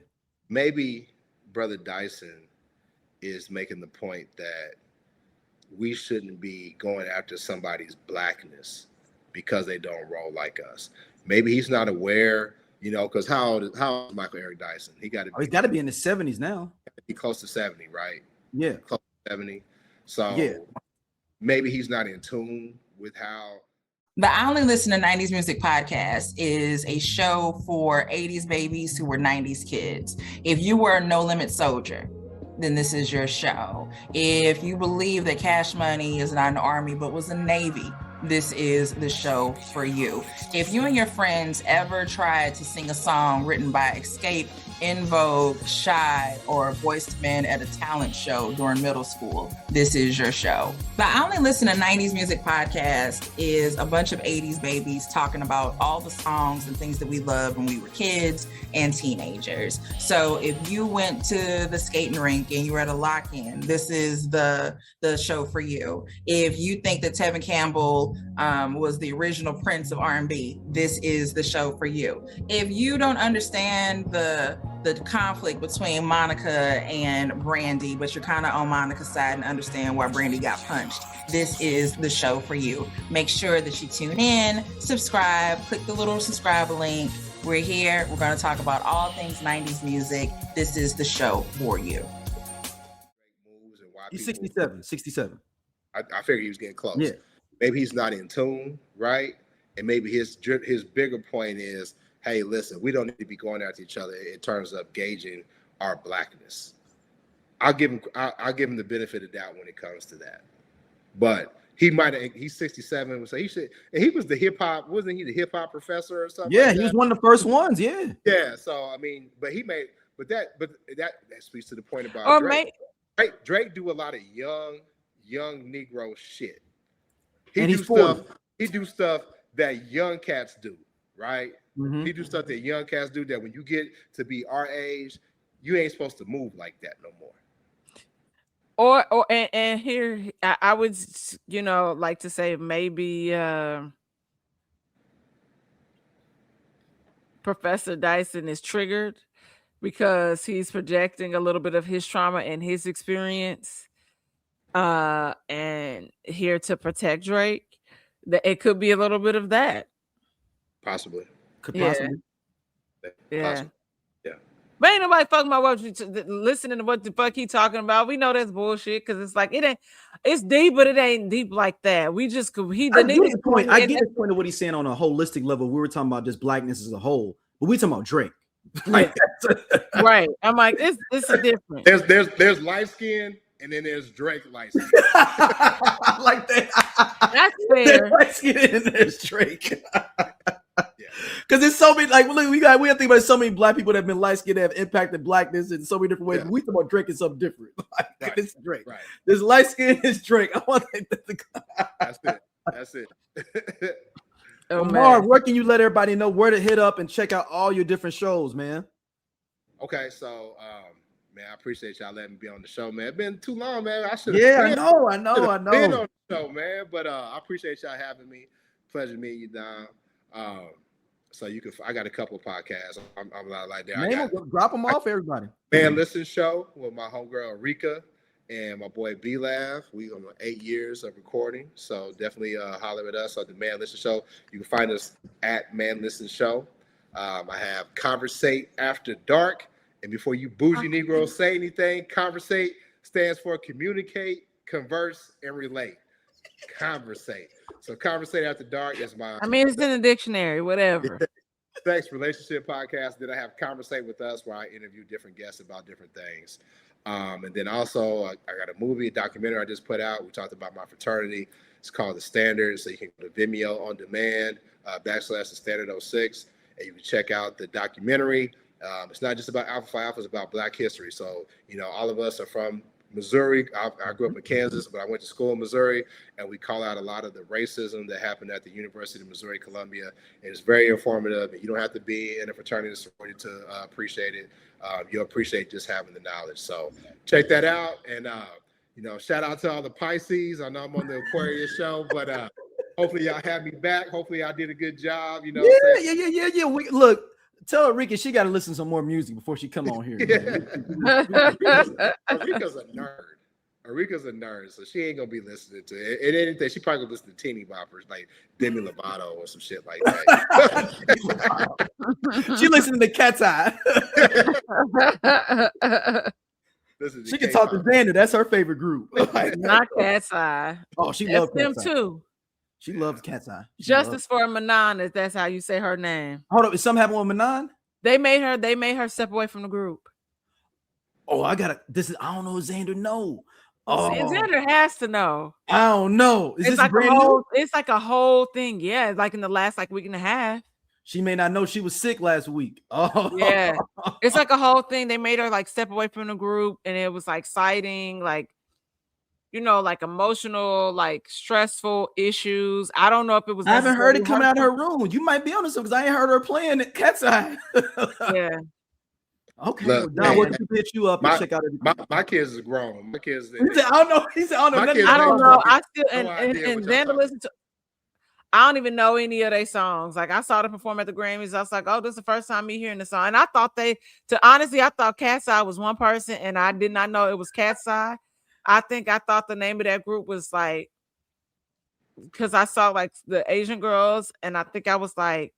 Maybe Brother Dyson is making the point that we shouldn't be going after somebody's blackness because they don't roll like us. Maybe he's not aware, you know, because how old is Michael Eric Dyson? He's got to be in his 70s now. He's close to 70, right? Yeah. Close to 70. So maybe he's not in tune with how. The I Only Listen to 90s Music podcast is a show for 80s babies who were 90s kids. If you were a No Limit soldier, then this is your show. If you believe that Cash Money is not an army but was a Navy, this is the show for you. If you and your friends ever tried to sing a song written by Escape, In Vogue, Shy, or Boyz II Men at a talent show during middle school, this is your show. The I Only Listen to 90s Music podcast is a bunch of 80s babies talking about all the songs and things that we loved when we were kids and teenagers. So if you went to the skating rink and you were at a lock-in, this is the show for you. If you think that Tevin Campbell was the original Prince of R&B, this is the show for you. If you don't understand the conflict between Monica and Brandy, but you're kind of on Monica's side and understand why Brandy got punched, this is the show for you. Make sure that you tune in, subscribe, click the little subscribe link. We're here. We're going to talk about all things 90s music. This is the show for you. He's 67. I figured he was getting close. Yeah. Maybe he's not in tune, right? And maybe his bigger point is, hey, listen, we don't need to be going after each other in terms of gauging our blackness. I'll give him the benefit of doubt when it comes to that. But he's 67, so he should. And he was the hip hop, wasn't he the hip hop professor or something? Yeah, he was one of the first ones. Yeah. Yeah. So I mean, but that speaks to the point about Drake. Drake do a lot of young Negro shit. He do stuff that young cats do, right? Mm-hmm. He do stuff that young cats do that when you get to be our age, you ain't supposed to move like that no more. And here I would, you know, like to say maybe Professor Dyson is triggered because he's projecting a little bit of his trauma and his experience and here to protect Drake. It could be a little bit of that. Possibly. Possibly. Yeah. Possibly. Yeah. But ain't nobody fucking about what listening to what the fuck he talking about. We know that's bullshit because it's like it's deep, but it ain't deep like that. We just I get his point of what he's saying on a holistic level. We were talking about just blackness as a whole, but we talking about Drake. Like, right. I'm like, it's different. There's light skin and then there's Drake light skin. Like that. That's fair. There's light skin and there's Drake. Because there's so many, like, look, we have to think about so many black people that have been light skinned that have impacted blackness in so many different ways. Yeah. We talk about Drake is something different. Like, right. This is Drake. Right. This light skin is Drake. I want That's it. That's it. Oh, Marv, where can you let everybody know where to hit up and check out all your different shows, man? Okay, so man, I appreciate y'all letting me be on the show, man. It's been too long, man. I should I know. Been on the show, man. But I appreciate y'all having me. Pleasure meeting you, Don. So you can. I got a couple of podcasts. I'm not like that. Drop them off, everybody. Man, Listen Show with my homegirl Rika and my boy B-Lav. We on 8 years of recording, so definitely holler at us on the Man Listen Show. You can find us at Man Listen Show. I have Conversate After Dark. And before you bougie Negroes say anything, Conversate stands for communicate, converse, and relate. Conversate. So Conversate After Dark is my... I mean, it's in the dictionary, whatever. Sex relationship podcast. Then I have Conversate with Us, where I interview different guests about different things. And then also, I got a documentary I just put out. We talked about my fraternity. It's called The Standard. So you can go to Vimeo on demand, / The Standard 06. And you can check out the documentary. It's not just about Alpha Phi Alpha, it's about Black history. So, all of us are from Missouri. I grew up in Kansas, but I went to school in Missouri, and we call out a lot of the racism that happened at the University of Missouri, Columbia. And it's very informative, and you don't have to be in a fraternity to appreciate it. You'll appreciate just having the knowledge. So check that out. And, shout out to all the Pisces. I know I'm on the Aquarius show, but hopefully y'all have me back. Hopefully I did a good job. Yeah. Look. Tell Rika she got to listen to some more music before she come on here. Arika's a nerd, so she ain't gonna be listening to it. And anything, she probably gonna listen to teeny boppers like Demi Lovato or some shit like that. She listening to Cat's Eye. She can talk to Xander. That's her favorite group. Not Cat's Eye. Oh, she loves them Cat's too. She loves Cat's Eye. Justice for Manon, if that's how you say her name. Hold up, is something happening with Manon? They made her step away from the group. Oh, I don't know if Xander know. Oh, Xander has to know. I don't know. Is this like brand new? It's like a whole thing. Yeah, like in the last week and a half. She may not know she was sick last week. Oh yeah. It's like a whole thing. They made her like step away from the group, and it was like citing like like emotional, like stressful issues. I don't know if it was. I haven't heard it coming out of her room. You might be on this because I ain't heard her playing at Cat's Eye. Yeah. Okay. Look, Don, we'll hit you up and check out everything. My kids is grown. My kids. He said, I don't know. He said, I don't know. I don't know. I still and then to listen to. I don't even know any of their songs. Like I saw them perform at the Grammys. I was like, oh, this is the first time me hearing the song. And I thought I thought Cat's Eye was one person, and I did not know it was Cat's Eye. I thought the name of that group was like, because I saw like the Asian girls, and I think I was like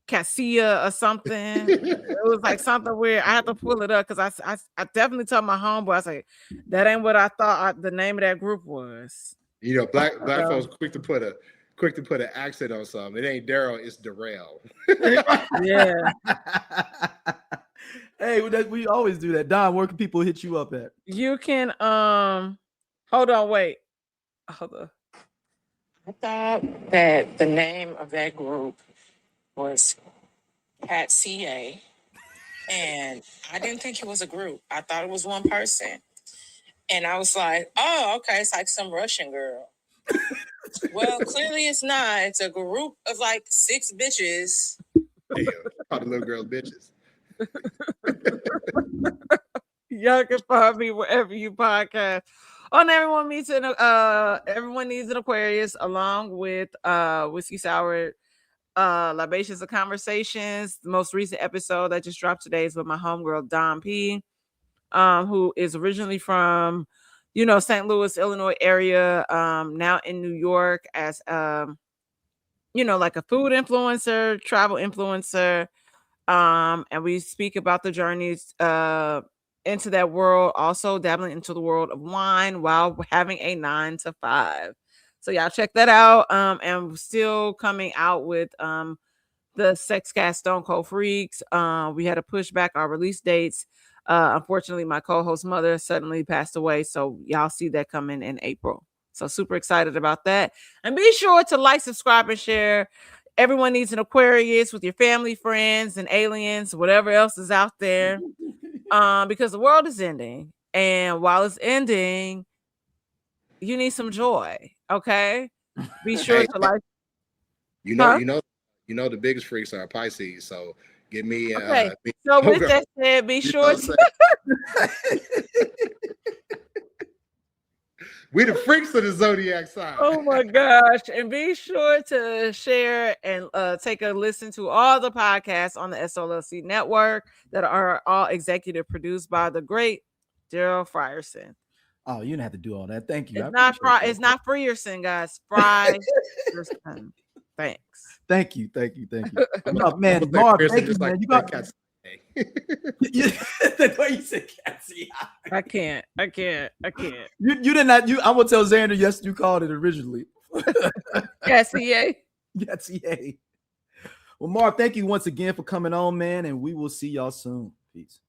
Cassia or something. It was like something weird. I had to pull it up because I definitely told my homeboy, I was like, that ain't what I thought the name of that group was. Black folks quick to put an accent on something. It ain't Daryl, it's Darrell. Yeah. Hey, we always do that. Don, where can people hit you up at? You can hold on, wait. Hold on. I thought that the name of that group was Cat CA, and I didn't think it was a group. I thought it was one person. And I was like, oh, okay, it's like some Russian girl. Well, clearly it's not. It's a group of like 6 bitches. Damn, all the little girls bitches. Y'all can find me wherever you podcast. On Everyone Needs an Aquarius, along with Whiskey Sour, Libations and Conversations. The most recent episode that just dropped today is with my homegirl Dom P, who is originally from St. Louis, Illinois area, now in New York as like a food influencer, travel influencer. And we speak about the journeys into that world, also dabbling into the world of wine while having a 9 to 5. So y'all check that out. And we're still coming out with the Sex Cast Stone Cold Freaks. We had to push back our release dates. Unfortunately, my co-host mother suddenly passed away, so y'all see that coming in April. So super excited about that. And be sure to like, subscribe, and share everyone needs an Aquarius with your family, friends, and aliens, whatever else is out there, because the world is ending. And while it's ending, you need some joy. Okay, be sure to like. You know, the biggest freaks are Pisces. So give me. Okay. So with that said, be sure. We the freaks of the zodiac sign. Oh my gosh. And be sure to share and take a listen to all the podcasts on the SOLC Network that are all executive produced by the great Daryl Frierson. Oh, you didn't have to do all that. Thank you. It's not Frierson, guys. Frierson. Thanks. Thank you. Oh, man, Marv, thank you, man. You got the way you said Cassie. I can't. You did not. I will tell Xander. Yes, you called it originally. Cassie. Well, Marv, thank you once again for coming on, man, and we will see y'all soon. Peace.